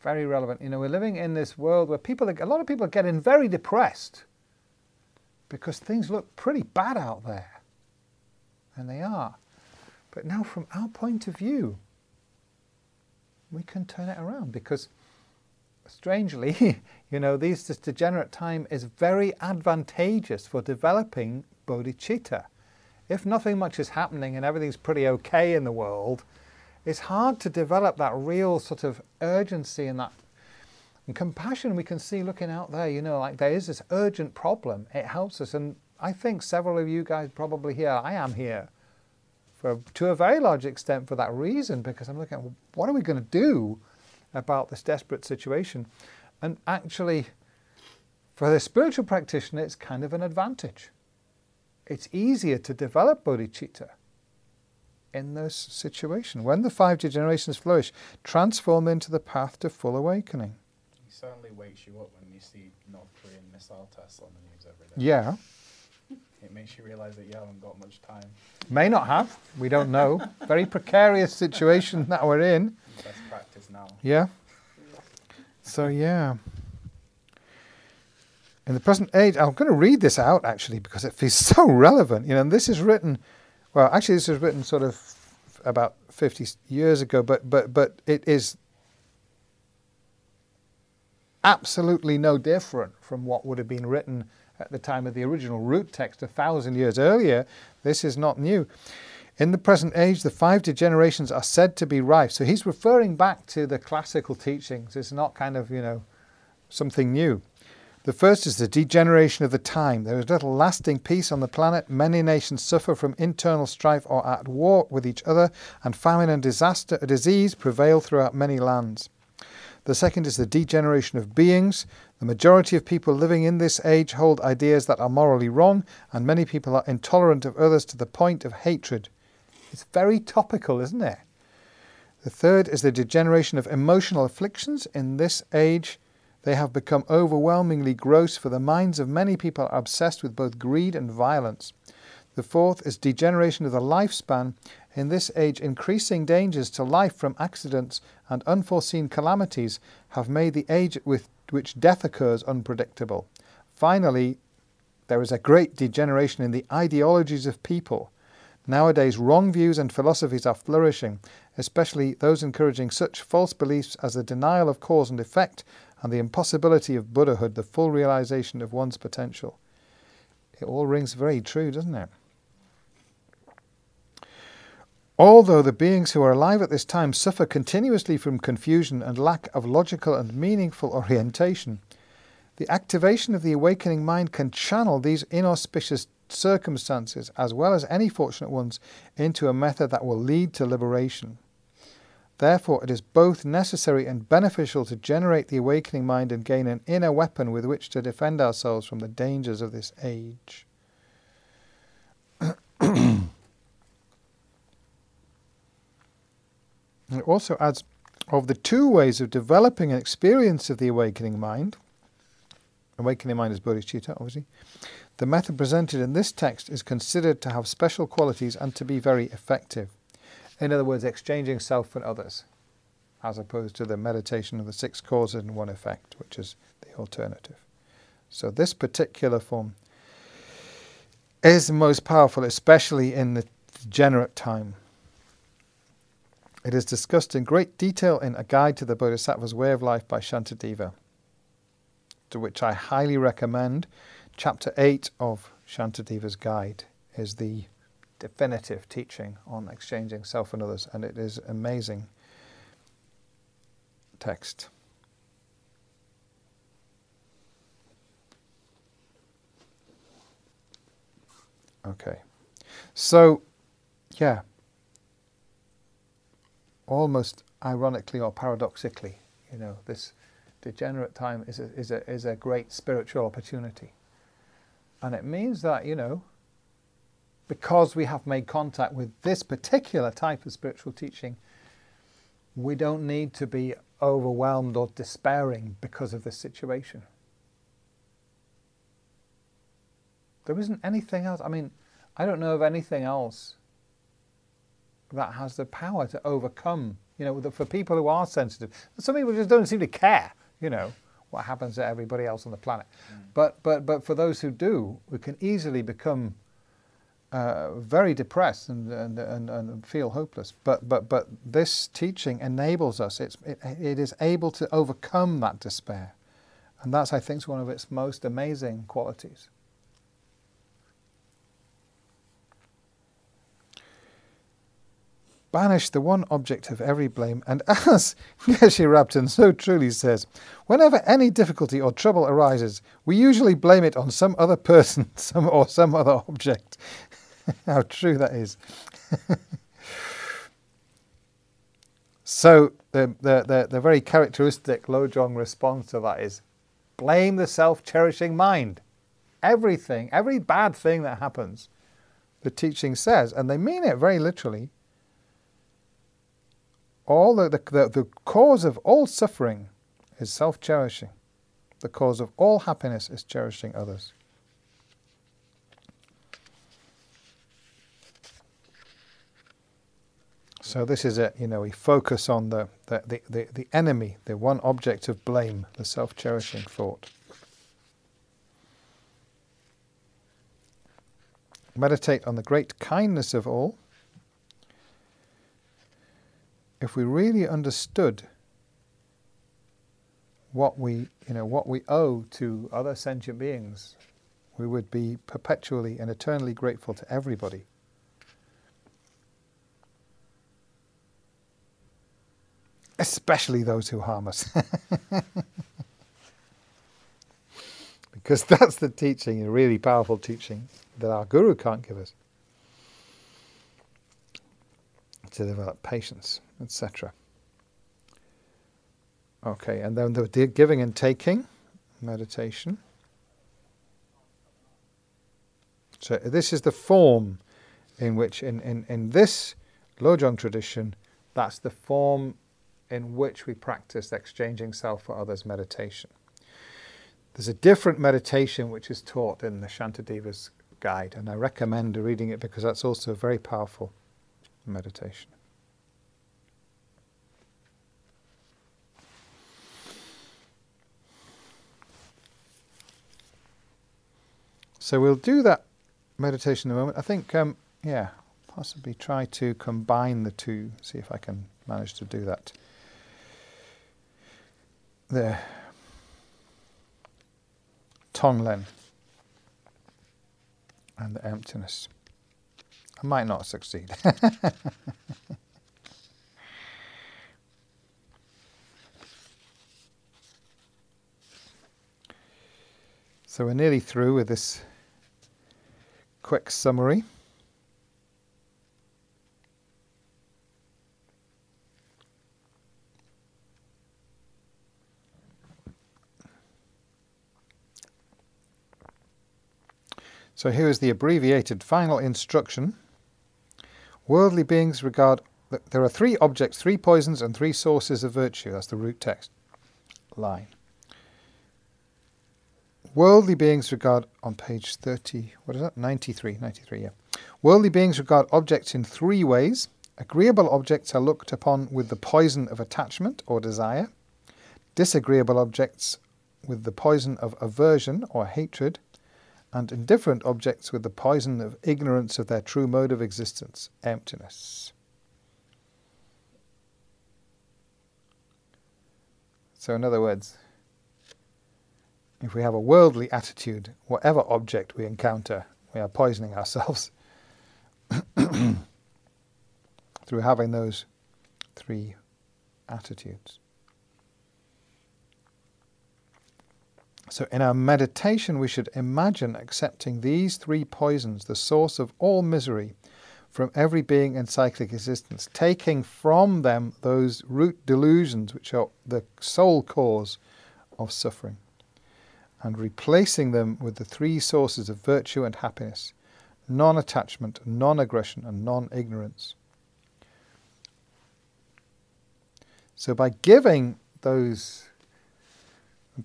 Very relevant. We're living in this world where a lot of people are getting very depressed because things look pretty bad out there. And they are. But now from our point of view, we can turn it around because strangely, this degenerate time is very advantageous for developing bodhicitta. If nothing much is happening and everything's pretty okay in the world, it's hard to develop that real sort of urgency and compassion we can see looking out there, like there is this urgent problem. It helps us. And I think several of you guys probably here, I am here to a very large extent for that reason, because I'm looking at what are we going to do about this desperate situation. And actually, for the spiritual practitioner, it's kind of an advantage. It's easier to develop bodhicitta in this situation. When the 5 degenerations flourish, transform into the path to full awakening. It certainly wakes you up when you see North Korean missile tests on the news every day. Yeah. It makes you realise that you haven't got much time. May not have. We don't know. Very precarious situation that we're in. Best practice now. Yeah. So, yeah. In the present age, I'm going to read this out, actually, because it feels so relevant. And this is written, well, actually, this was written sort of about 50 years ago, but it is absolutely no different from what would have been written at the time of the original root text 1,000 years earlier. This is not new. In the present age, the 5 degenerations are said to be rife. So he's referring back to the classical teachings. It's not kind of, something new. The first is the degeneration of the time. There is little lasting peace on the planet. Many nations suffer from internal strife or are at war with each other, and famine and disease prevail throughout many lands. The second is the degeneration of beings. The majority of people living in this age hold ideas that are morally wrong, and many people are intolerant of others to the point of hatred. It's very topical, isn't it? The third is the degeneration of emotional afflictions. In this age, they have become overwhelmingly gross, for the minds of many people are obsessed with both greed and violence. The fourth is degeneration of the lifespan. In this age, increasing dangers to life from accidents and unforeseen calamities have made the age with which death occurs unpredictable. Finally, there is a great degeneration in the ideologies of people. Nowadays, wrong views and philosophies are flourishing, especially those encouraging such false beliefs as the denial of cause and effect and the impossibility of Buddhahood, the full realization of one's potential. It all rings very true, doesn't it? Although the beings who are alive at this time suffer continuously from confusion and lack of logical and meaningful orientation, the activation of the awakening mind can channel these inauspicious circumstances, as well as any fortunate ones, into a method that will lead to liberation. Therefore, it is both necessary and beneficial to generate the awakening mind and gain an inner weapon with which to defend ourselves from the dangers of this age. It also adds, of the 2 ways of developing an experience of the awakening mind is bodhicitta, obviously, the method presented in this text is considered to have special qualities and to be very effective. In other words, exchanging self and others, as opposed to the meditation of the 6 causes and 1 effect, which is the alternative. So this particular form is the most powerful, especially in the degenerate time. It is discussed in great detail in A Guide to the Bodhisattva's Way of Life by Shantideva, to which I highly recommend. Chapter 8 of Shantideva's Guide is the definitive teaching on exchanging self and others, and it is an amazing text. Okay. So, yeah, almost ironically or paradoxically, this degenerate time is a great spiritual opportunity. And it means that, because we have made contact with this particular type of spiritual teaching, we don't need to be overwhelmed or despairing because of this situation. There isn't anything else. I mean, I don't know of anything else that has the power to overcome, for people who are sensitive. Some people just don't seem to care, what happens to everybody else on the planet. But for those who do, we can easily become very depressed and feel hopeless. But this teaching enables us. It is able to overcome that despair, and that's, I think, one of its most amazing qualities. Banish the one object of every blame, and as Geshe Rabten so truly says, whenever any difficulty or trouble arises, we usually blame it on some other person, some other object. How true that is. So the very characteristic Lojong response to that is, blame the self-cherishing mind. Everything, every bad thing that happens, the teaching says, and they mean it very literally, all the cause of all suffering is self-cherishing. The cause of all happiness is cherishing others. So this is it, we focus on the enemy, the one object of blame, the self-cherishing thought. Meditate on the great kindness of all. If we really understood what we owe to other sentient beings, we would be perpetually and eternally grateful to everybody. Especially those who harm us. Because that's the teaching, a really powerful teaching that our Guru can't give us. To develop patience, etc. Okay, and then the giving and taking, meditation. So this is the form in which, in this Lojong tradition, that's the form in which we practice exchanging self for others meditation. There's a different meditation which is taught in the Shantadeva's guide, and I recommend reading it because that's also a very powerful meditation. So we'll do that meditation in a moment. I think, possibly try to combine the two, see if I can manage to do that. The Tonglen and the emptiness. I might not succeed. So we're nearly through with this quick summary. So here is the abbreviated final instruction. Worldly beings regard... There are 3 objects, 3 poisons, and 3 sources of virtue. That's the root text line. Worldly beings regard... On page 30... What is that? 93, yeah. Worldly beings regard objects in 3 ways. Agreeable objects are looked upon with the poison of attachment or desire. Disagreeable objects with the poison of aversion or hatred. And indifferent objects with the poison of ignorance of their true mode of existence, emptiness. So in other words, if we have a worldly attitude, whatever object we encounter, we are poisoning ourselves through having those 3 attitudes. So in our meditation, we should imagine accepting these three poisons, the source of all misery, from every being in cyclic existence, taking from them those root delusions which are the sole cause of suffering, and replacing them with the three sources of virtue and happiness: non-attachment, non-aggression, and non-ignorance. So by giving those...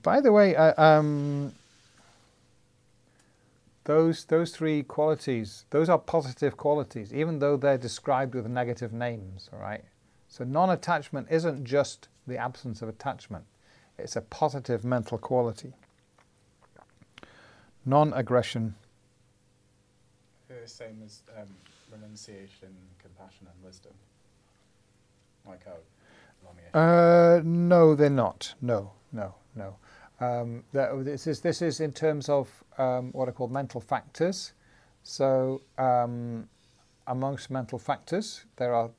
By the way, those three qualities, those are positive qualities, even though they're described with negative names, all right? So non-attachment isn't just the absence of attachment. It's a positive mental quality. Non-aggression. They're the same as renunciation, compassion, and wisdom. Like how no, they're not. No. This is in terms of what are called mental factors. So amongst mental factors, there are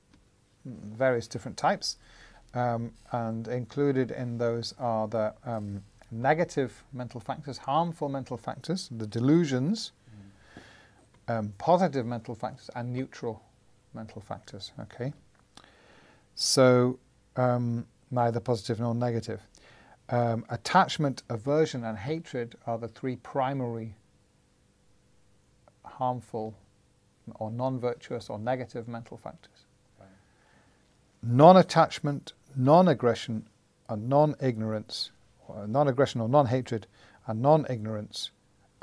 various different types, and included in those are the negative mental factors, harmful mental factors, the delusions, positive mental factors, and neutral mental factors. Okay, so neither positive nor negative. Attachment, aversion, and hatred are the three primary harmful or non-virtuous or negative mental factors. Right. Non-attachment, non-aggression, and non-ignorance, non-aggression or non-hatred, and non-ignorance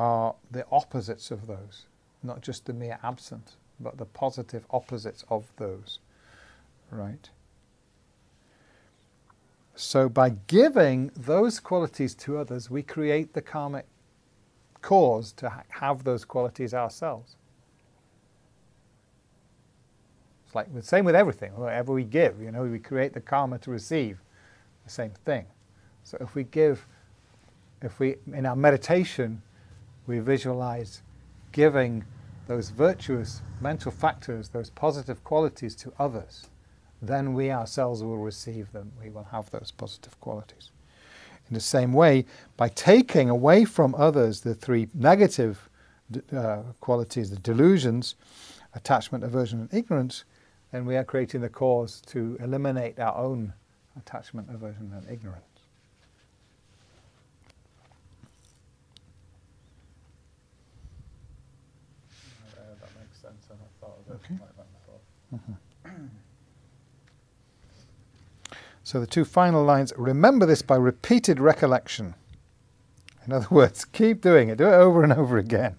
are the opposites of those. Not just the mere absence, but the positive opposites of those. Right? So by giving those qualities to others, we create the karmic cause to have those qualities ourselves. It's like the same with everything. Whatever we give, we create the karma to receive the same thing. So if we in our meditation, we visualize giving those virtuous mental factors, those positive qualities to others, then we ourselves will receive them. We will have those positive qualities. In the same way, by taking away from others the three negative qualities, the delusions, attachment, aversion, and ignorance, then we are creating the cause to eliminate our own attachment, aversion, and ignorance. That makes sense. I haven't thought of it like that before. Mm-hmm. So the two final lines, remember this by repeated recollection. In other words, keep doing it. Do it over and over again.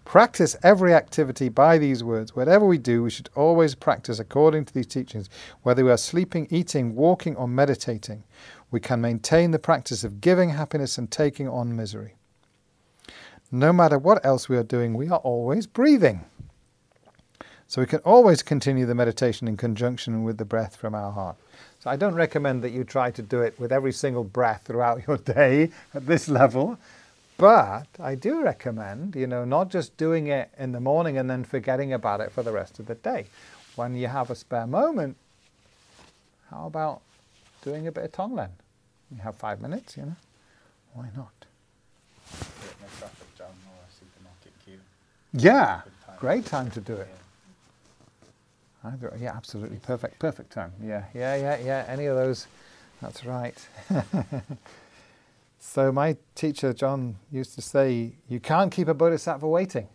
Practice every activity by these words. Whatever we do, we should always practice according to these teachings. Whether we are sleeping, eating, walking, or meditating, we can maintain the practice of giving happiness and taking on misery. No matter what else we are doing, we are always breathing. So we can always continue the meditation in conjunction with the breath from our heart. So I don't recommend that you try to do it with every single breath throughout your day at this level, but I do recommend, not just doing it in the morning and then forgetting about it for the rest of the day. When you have a spare moment, how about doing a bit of Tonglen? You have 5 minutes, Why not? In a traffic jam or a supermarket queue. Yeah, great time to do it. Yeah, absolutely. Perfect time. Yeah. Any of those, that's right. So my teacher, John, used to say, you can't keep a bodhisattva waiting.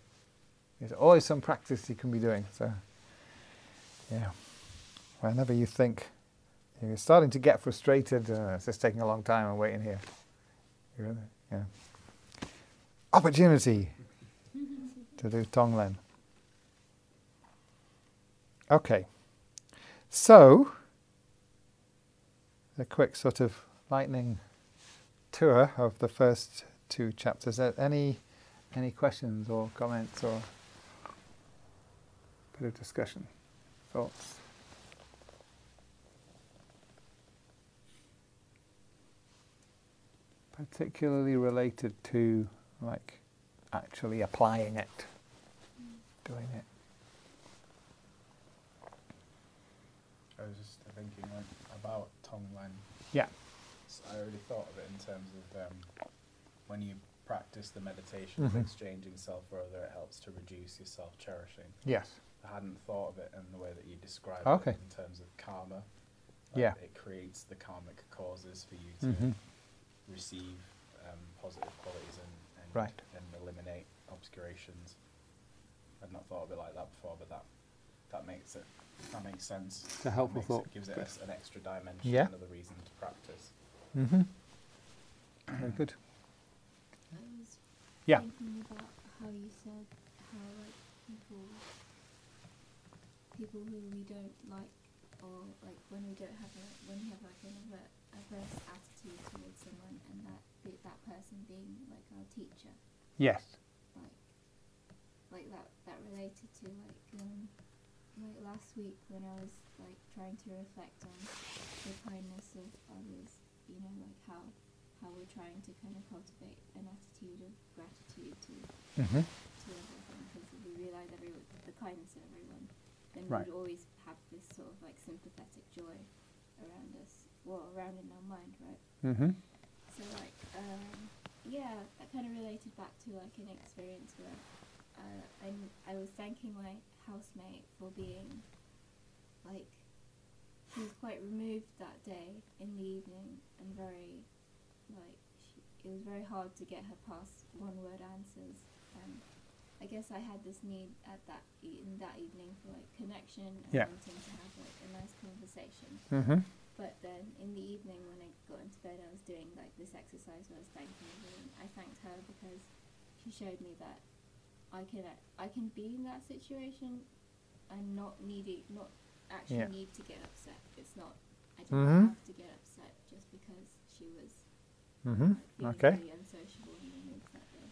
There's always some practice you can be doing. So, yeah, whenever you think you're starting to get frustrated, it's just taking a long time, I'm waiting here. Yeah. Opportunity to do Tonglen. Okay, so a quick sort of lightning tour of the first two chapters. Any questions or comments or bit of discussion, thoughts? Particularly related to like actually applying it, doing it. I was just thinking about Tonglen. Yeah. So I already thought of it in terms of when you practice the meditation of exchanging self for other, it helps to reduce your self-cherishing. Yes. I hadn't thought of it in the way that you described Okay. it in terms of karma. Yeah. It creates the karmic causes for you to receive positive qualities and Right. and eliminate obscurations. I'd not thought of it like that before, but that makes sense. It's a helpful thought. It gives it an extra dimension, Yeah. another reason to practice. Very good. I was Yeah. thinking about how you said how like people who we don't like, or like when we don't have when you have like an averse attitude towards someone, and that person being like our teacher, Yes. like that related to like last week when I was like trying to reflect on the kindness of others, you know, like how we're trying to kind of cultivate an attitude of gratitude to everything, because if we realise the kindness of everyone, then Right. we would always have this sort of like sympathetic joy around us, well, around in our mind, right? So like, yeah, that kind of related back to like an experience where I was thanking my housemate for being like, she was quite removed that day in the evening, and very like it was very hard to get her past one-word answers, and I guess I had this need at that evening for like connection and wanting to have like a nice conversation. But then in the evening when I got into bed, I was doing like this exercise where I was thanking everyone. I thanked her because she showed me that I can be in that situation and not actually need to get upset. It's not, I didn't have to get upset just because she was feeling Okay. really unsociable and removed that day.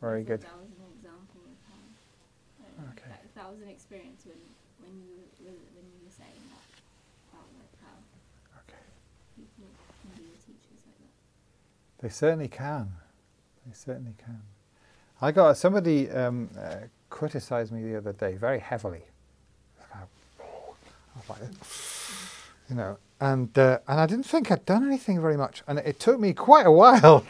Very I good. thought that was an example of how Okay. that was an experience when you were saying that about like how Okay. people can be your teachers like that. They certainly can. They certainly can. I got somebody criticised me the other day very heavily. I was like, you know, and I didn't think I'd done anything very much, and it took me quite a while.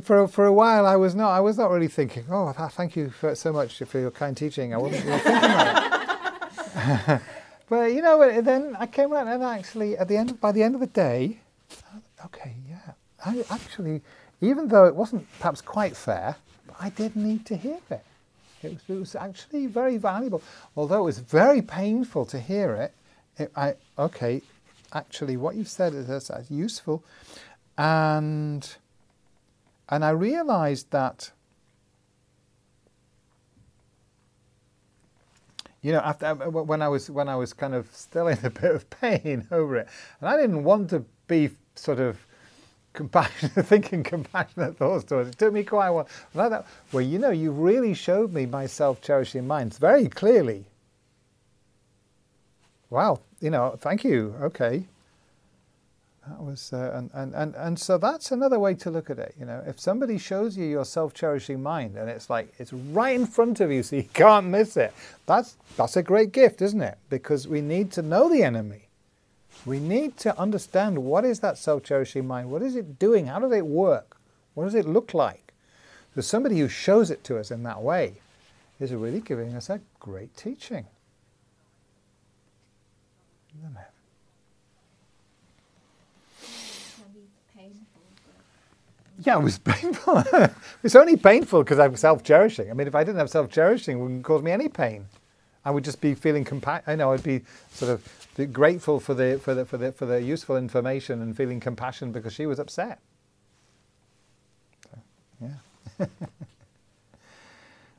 For a while, I was not really thinking. Oh, thank you so much for your kind teaching. I wasn't really thinking that. But you know, then I came out, and actually, by the end of the day, okay, yeah, I actually, even though it wasn't perhaps quite fair, I did need to hear it. It was actually very valuable, although it was very painful to hear it. Actually, what you've said is useful, and I realised that, you know, after when I was kind of still in a bit of pain over it, and I didn't want to be sort of thinking compassionate thoughts towards it. It took me quite a while. Like that, well, you know, you really showed me my self-cherishing mind very clearly. Wow, you know, thank you. Okay, that was, and so that's another way to look at it. You know, if somebody shows you your self-cherishing mind, and it's like it's right in front of you, so you can't miss it. That's a great gift, isn't it? Because we need to know the enemy. We need to understand, what is that self-cherishing mind? What is it doing? How does it work? What does it look like? So somebody who shows it to us in that way is really giving us a great teaching. Isn't it? It can be painful, but Yeah, it was painful. It's only painful because I'm self-cherishing. I mean, if I didn't have self-cherishing, it wouldn't cause me any pain. I would just be feeling I'd be sort of grateful for the useful information and feeling compassion because she was upset. So, yeah.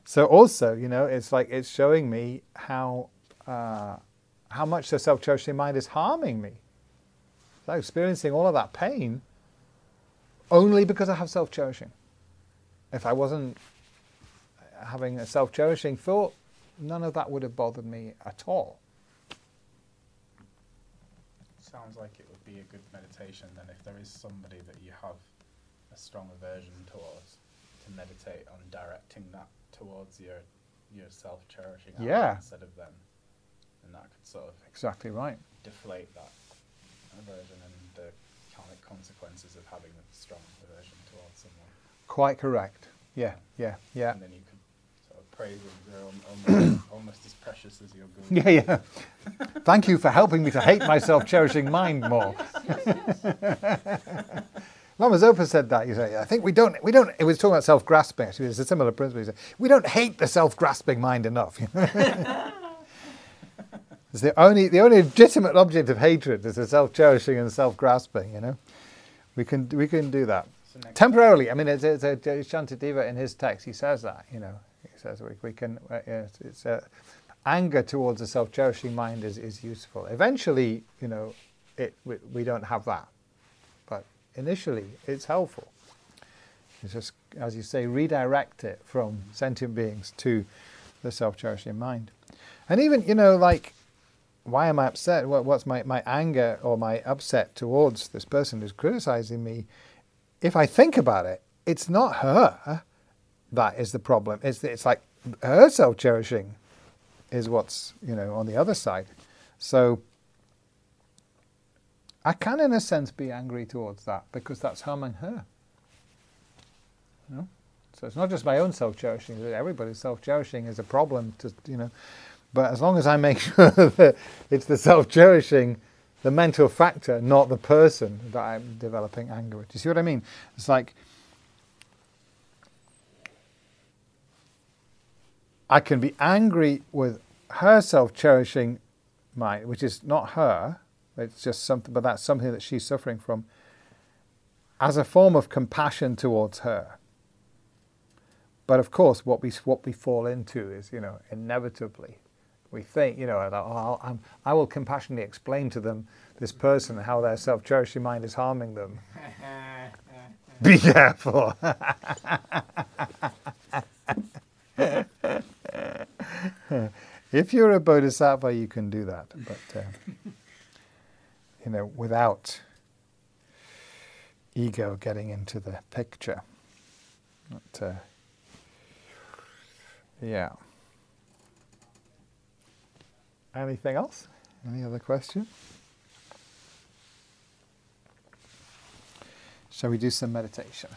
So also, you know, it's like it's showing me how much the self-cherishing mind is harming me. So I'm experiencing all of that pain only because I have self-cherishing. If I wasn't having a self-cherishing thought, none of that would have bothered me at all. Sounds like it would be a good meditation then, if there is somebody that you have a strong aversion towards, to meditate on directing that towards your self-cherishing instead of them. And that could sort of Exactly right. deflate that aversion and economic consequences of having a strong aversion towards someone. Quite correct. Yeah. And then you could sort of praise them, they're almost as precious as your good. Yeah. Thank you for helping me to hate my self-cherishing mind more. Lama Zopa said that. You say, I think we don't. It was talking about self-grasping. Actually, it's a similar principle. He said, we don't hate the self-grasping mind enough. It's the only legitimate object of hatred is the self-cherishing and self-grasping. You know, we can do that temporarily. I mean, it's Shantideva in his text. He says that. You know, he says we can. It's anger towards a self-cherishing mind is useful. Eventually, you know, we don't have that. Initially, it's helpful. It's just, as you say, redirect it from sentient beings to the self-cherishing mind. And even, you know, like, why am I upset? What's my anger or my upset towards this person who's criticizing me? If I think about it, it's not her that is the problem. It's like her self-cherishing is what's, you know, on the other side. So I can, in a sense, be angry towards that because that's harming her. You know? So it's not just my own self-cherishing. Everybody's self-cherishing is a problem, you know. But as long as I make sure that it's the self-cherishing, the mental factor, not the person that I'm developing anger with. Do you see what I mean? It's like I can be angry with her self-cherishing mind, which is not her. It's just something, but that's something that she's suffering from, as a form of compassion towards her. But of course, what we fall into is, you know, inevitably, we think, you know, I will compassionately explain to them, this person, how their self-cherishing mind is harming them. Be careful. If you're a bodhisattva, you can do that, but. You know, without ego getting into the picture. But, yeah. Anything else? Any other question? Shall we do some meditation?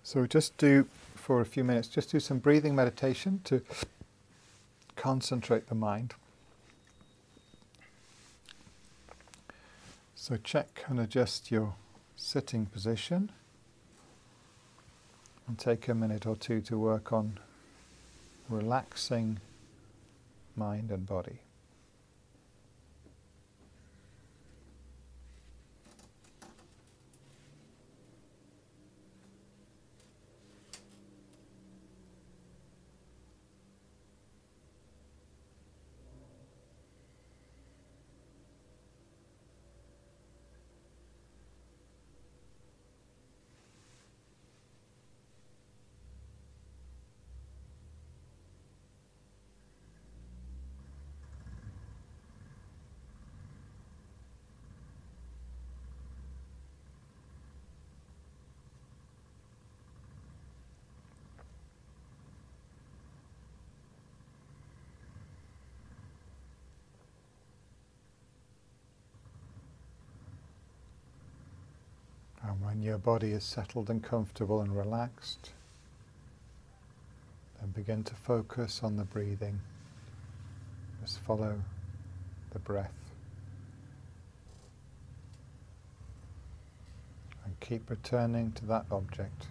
So just do, for a few minutes, just do some breathing meditation to concentrate the mind. So check and adjust your sitting position and take a minute or two to work on relaxing mind and body. And when your body is settled and comfortable and relaxed, then begin to focus on the breathing. Just follow the breath. And keep returning to that object.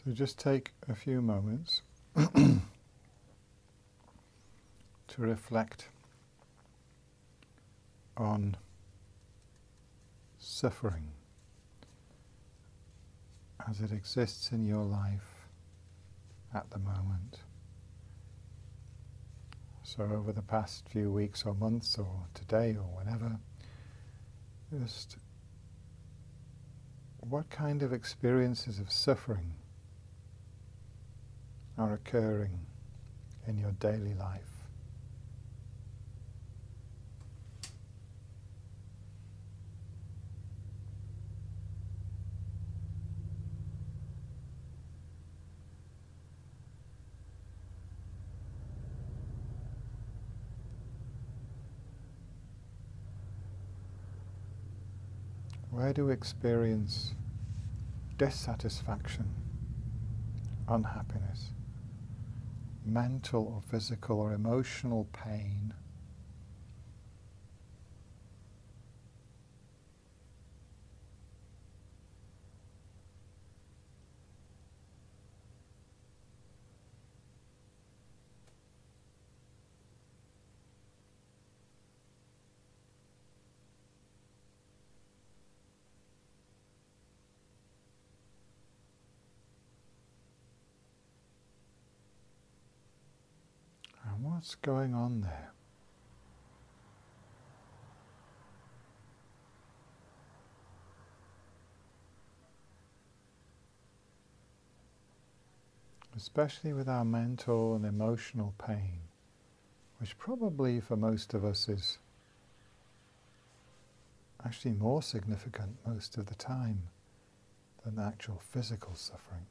So just take a few moments to reflect on suffering as it exists in your life at the moment. So over the past few weeks or months or today or whenever, just what kind of experiences of suffering are occurring in your daily life? Where do we experience dissatisfaction, unhappiness, mental or physical or emotional pain? And what's going on there? Especially with our mental and emotional pain, which probably for most of us is actually more significant most of the time than actual physical suffering.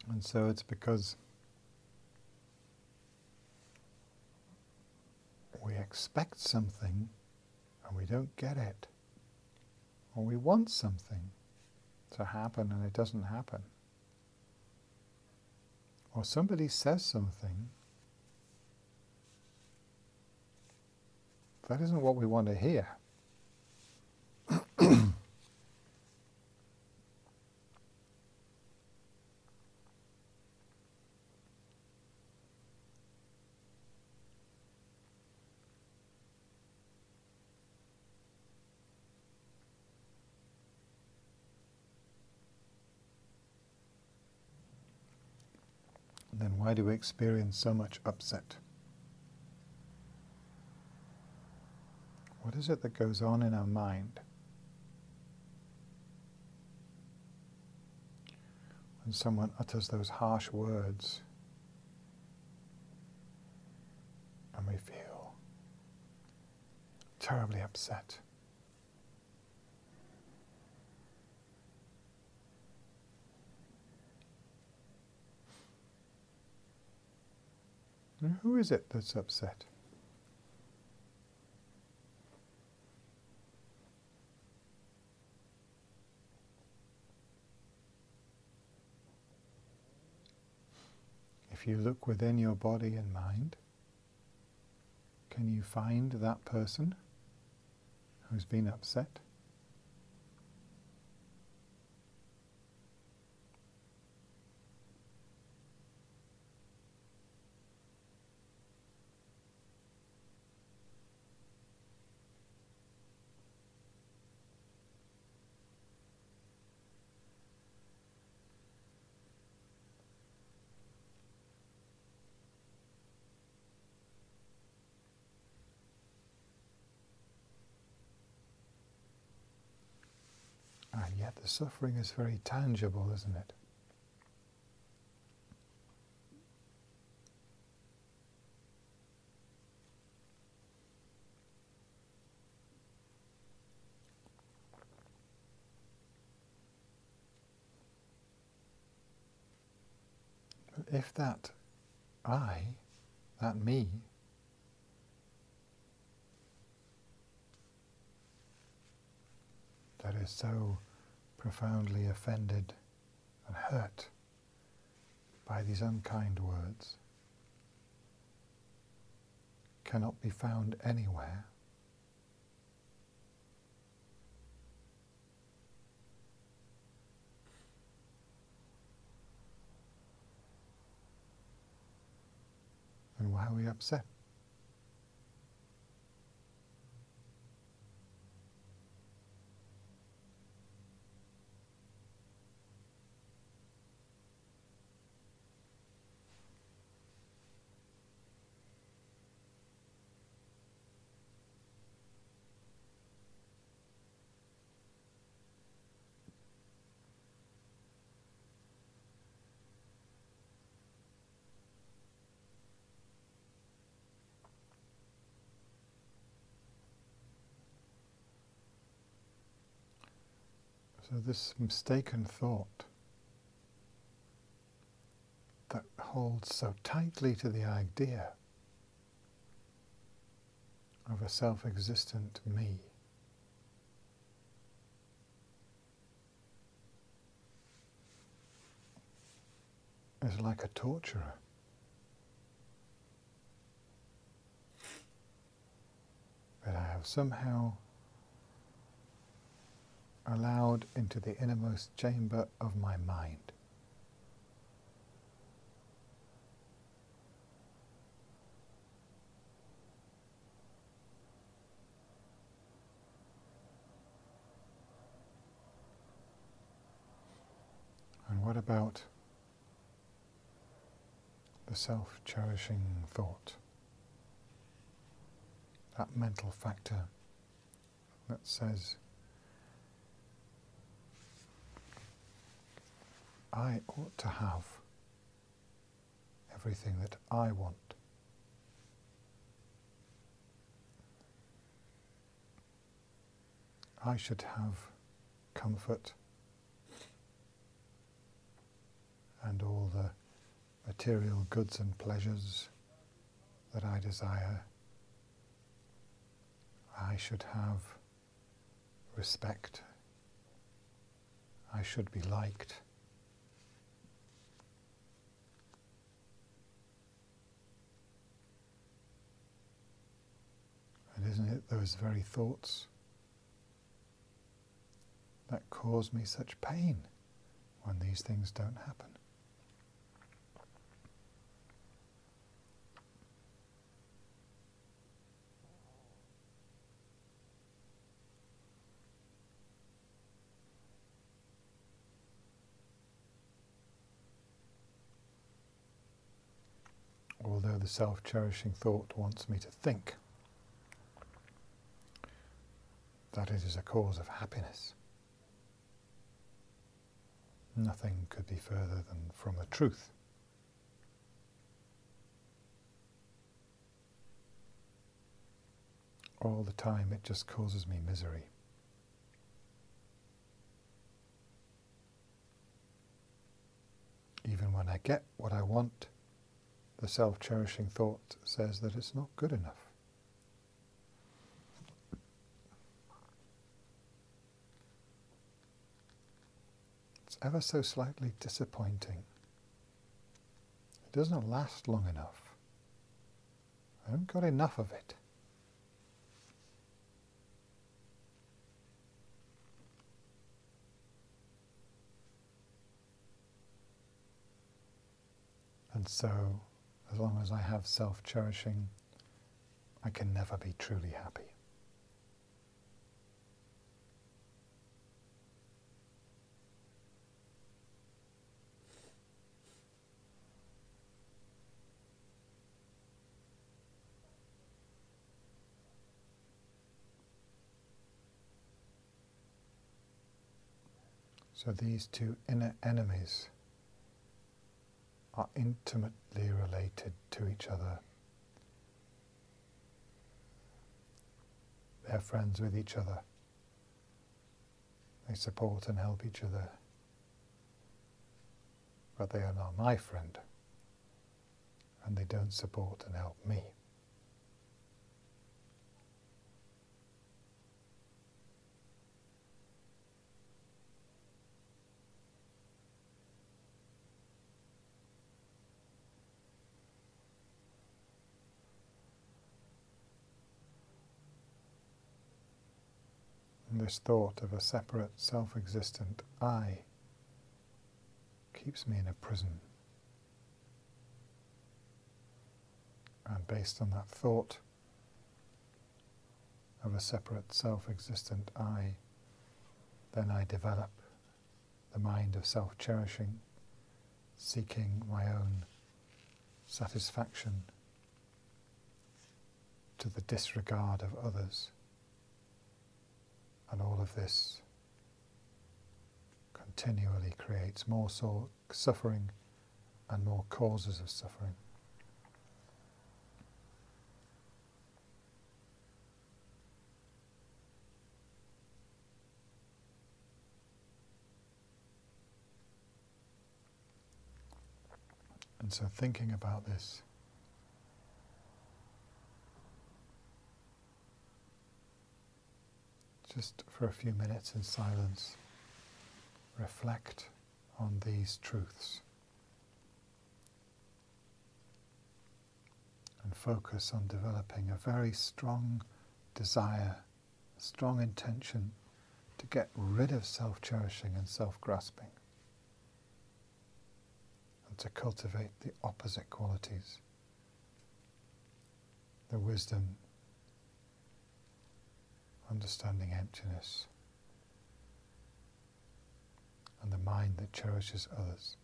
And so it's because we expect something and we don't get it. Or we want something to happen and it doesn't happen. Or somebody says something that isn't what we want to hear. Then why do we experience so much upset? What is it that goes on in our mind when someone utters those harsh words and we feel terribly upset? And who is it that's upset? If you look within your body and mind, can you find that person who's been upset? And yet the suffering is very tangible, isn't it? But if that I, that me, that is so profoundly offended and hurt by these unkind words cannot be found anywhere, then why are we upset? So this mistaken thought that holds so tightly to the idea of a self-existent me is like a torturer. That I have somehow allowed into the innermost chamber of my mind. And what about the self-cherishing thought? That mental factor that says, I ought to have everything that I want. I should have comfort and all the material goods and pleasures that I desire. I should have respect. I should be liked. And isn't it those very thoughts that cause me such pain when these things don't happen? Although the self-cherishing thought wants me to think that it is a cause of happiness, nothing could be further than from the truth. All the time it just causes me misery. Even when I get what I want, the self-cherishing thought says that it's not good enough. It's ever so slightly disappointing. It doesn't last long enough. I haven't got enough of it. And so, as long as I have self-cherishing, I can never be truly happy. So these two inner enemies are intimately related to each other. They're friends with each other. They support and help each other. But they are not my friend, and they don't support and help me. this thought of a separate, self-existent I keeps me in a prison. And based on that thought of a separate, self-existent I, then I develop the mind of self-cherishing, seeking my own satisfaction to the disregard of others. And all of this continually creates more suffering and more causes of suffering. And so thinking about this, just for a few minutes in silence, reflect on these truths and focus on developing a very strong desire, a strong intention to get rid of self-cherishing and self-grasping, and to cultivate the opposite qualities, the wisdom, understanding emptiness, and the mind that cherishes others.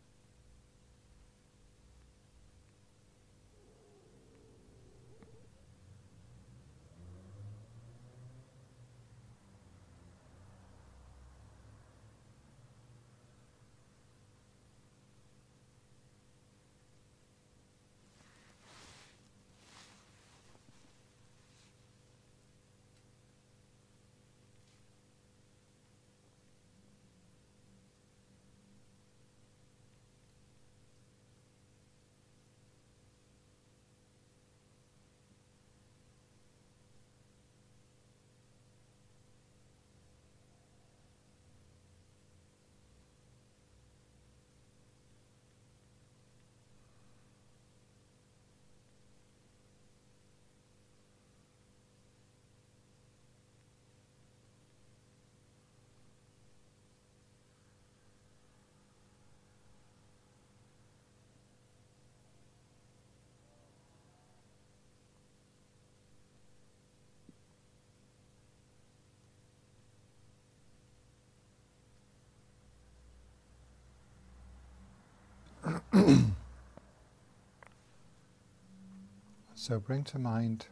So bring to mind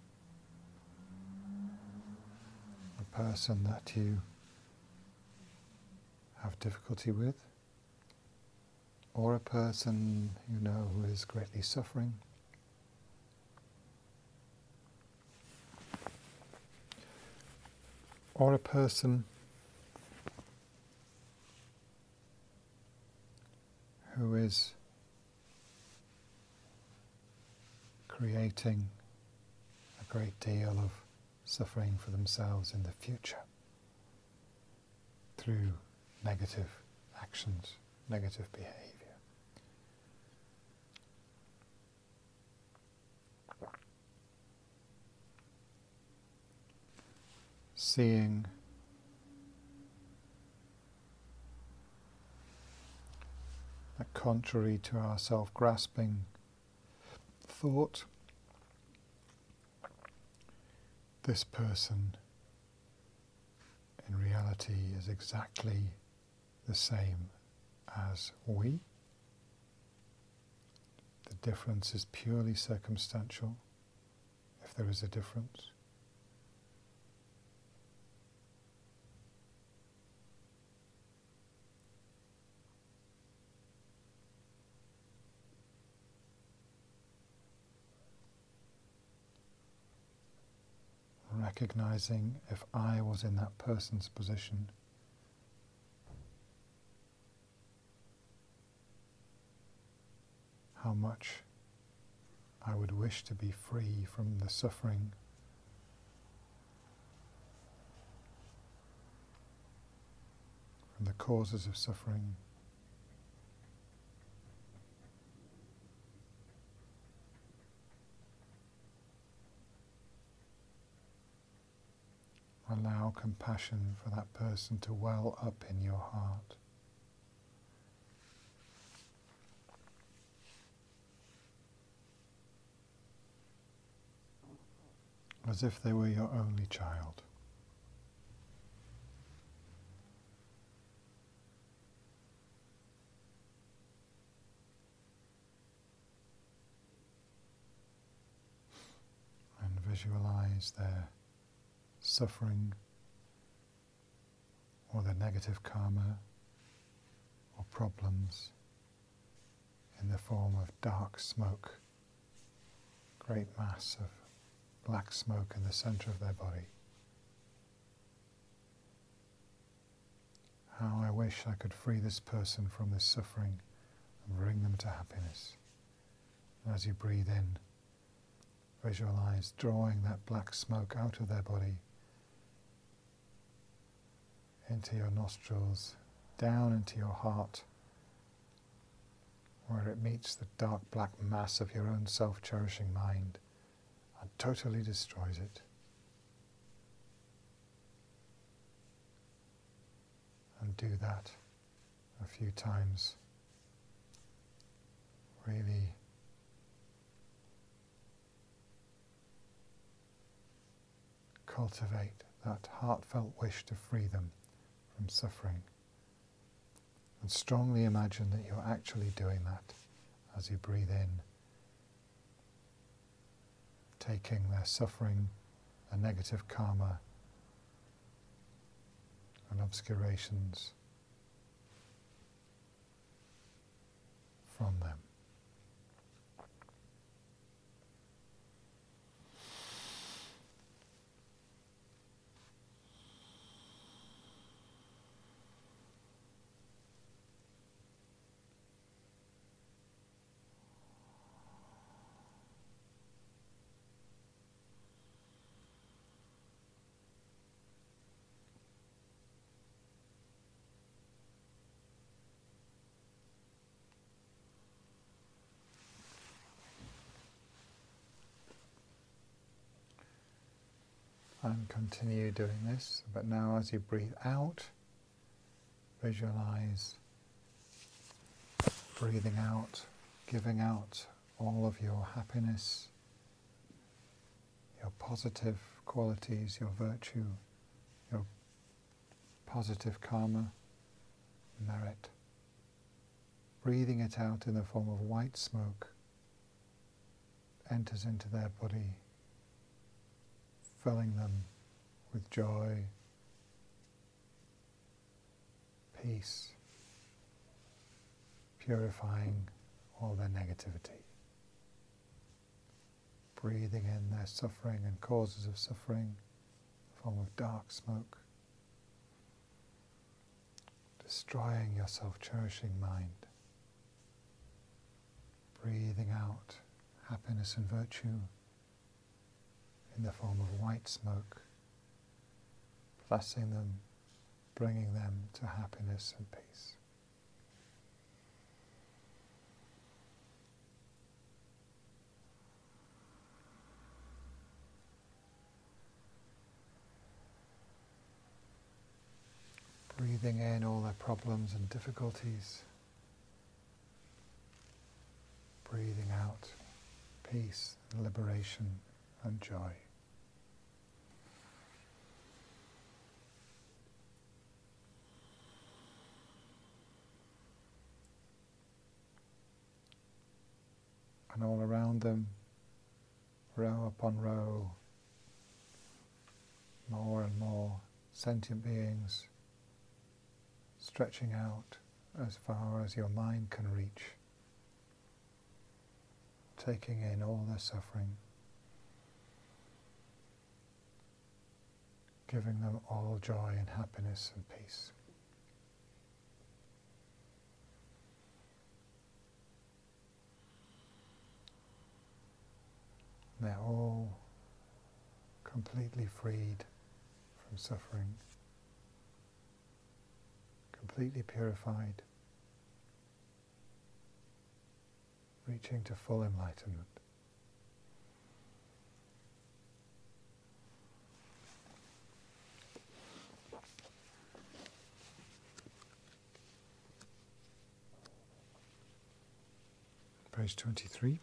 a person that you have difficulty with, or a person you know who is greatly suffering, or a person who is creating a great deal of suffering for themselves in the future through negative actions, negative behavior. Seeing that contrary to our self-grasping thought, this person in reality is exactly the same as we. The difference is purely circumstantial, if there is a difference. Recognizing if I was in that person's position, how much I would wish to be free from the suffering, from the causes of suffering. Allow compassion for that person to well up in your heart. As if they were your only child. And visualize their suffering or their negative karma or problems in the form of dark smoke, great mass of black smoke in the center of their body. How I wish I could free this person from this suffering and bring them to happiness. And as you breathe in, visualize drawing that black smoke out of their body into your nostrils, down into your heart, where it meets the dark black mass of your own self-cherishing mind and totally destroys it. And do that a few times. Really cultivate that heartfelt wish to free them from suffering. And strongly imagine that you're actually doing that as you breathe in, taking their suffering and negative karma and obscurations from them. And continue doing this, but now as you breathe out, visualize breathing out, giving out all of your happiness, your positive qualities, your virtue, your positive karma, merit. Breathing it out in the form of white smoke, enters into their body, filling them with joy, peace, purifying all their negativity. Breathing in their suffering and causes of suffering in the form of dark smoke, destroying your self-cherishing mind. Breathing out happiness and virtue in the form of white smoke, blessing them, bringing them to happiness and peace. Breathing in all their problems and difficulties, breathing out peace and liberation and joy. And all around them, row upon row, more and more sentient beings stretching out as far as your mind can reach, taking in all their suffering, giving them all joy and happiness and peace. They're all completely freed from suffering, completely purified, reaching to full enlightenment. Page 23.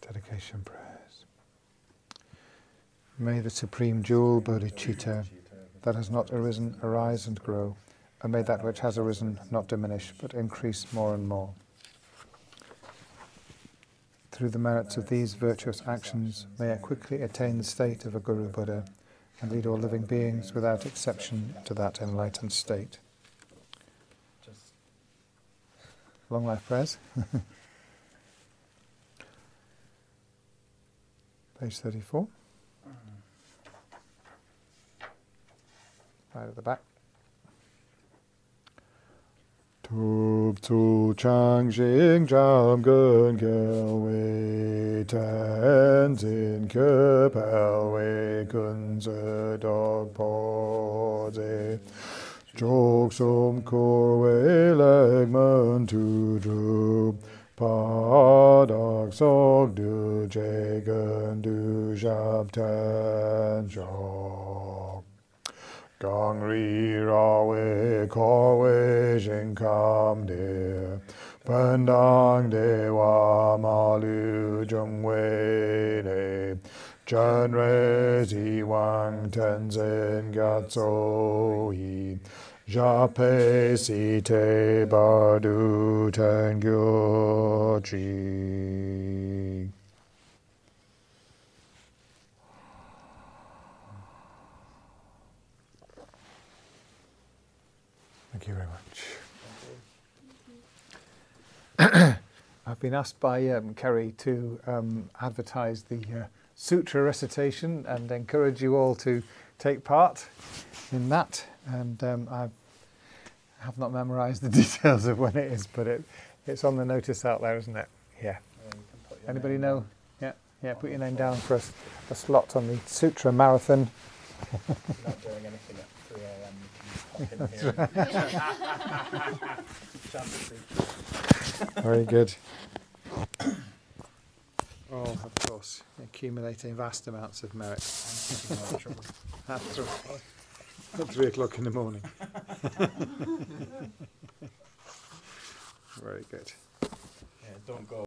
Dedication prayers. May the supreme jewel bodhicitta that has not arisen arise and grow, and may that which has arisen not diminish but increase more and more. Through the merits of these virtuous actions, may I quickly attain the state of a Guru Buddha and lead all living beings without exception to that enlightened state. Long life prayers. Page 34. Right at the back. Tup tu chang xing zham gun gel wei tan zin ke pal wei kun ze dog po ze jok sum kur wei leg man tu drup pa dog sok du je gun du jab tan jok Gong ri ra wei ko wei jing kam de Pandang de wa ma lu jung wei de Chen re zi wang ten zin gat so yi Ja pe si te bar du ten gyo chi Thank you very much. I've been asked by Kerry to advertise the sutra recitation and encourage you all to take part in that. And I have not memorised the details of when it is, but it's on the notice out there, isn't it? Yeah. Anybody know? Yeah. Put your name down for a slot on the Sutra Marathon. Not doing anything at 3 a.m. You can pop in here. Very good. Oh, of course, accumulating vast amounts of merit. At 3 o'clock in the morning. Very good. Yeah, don't go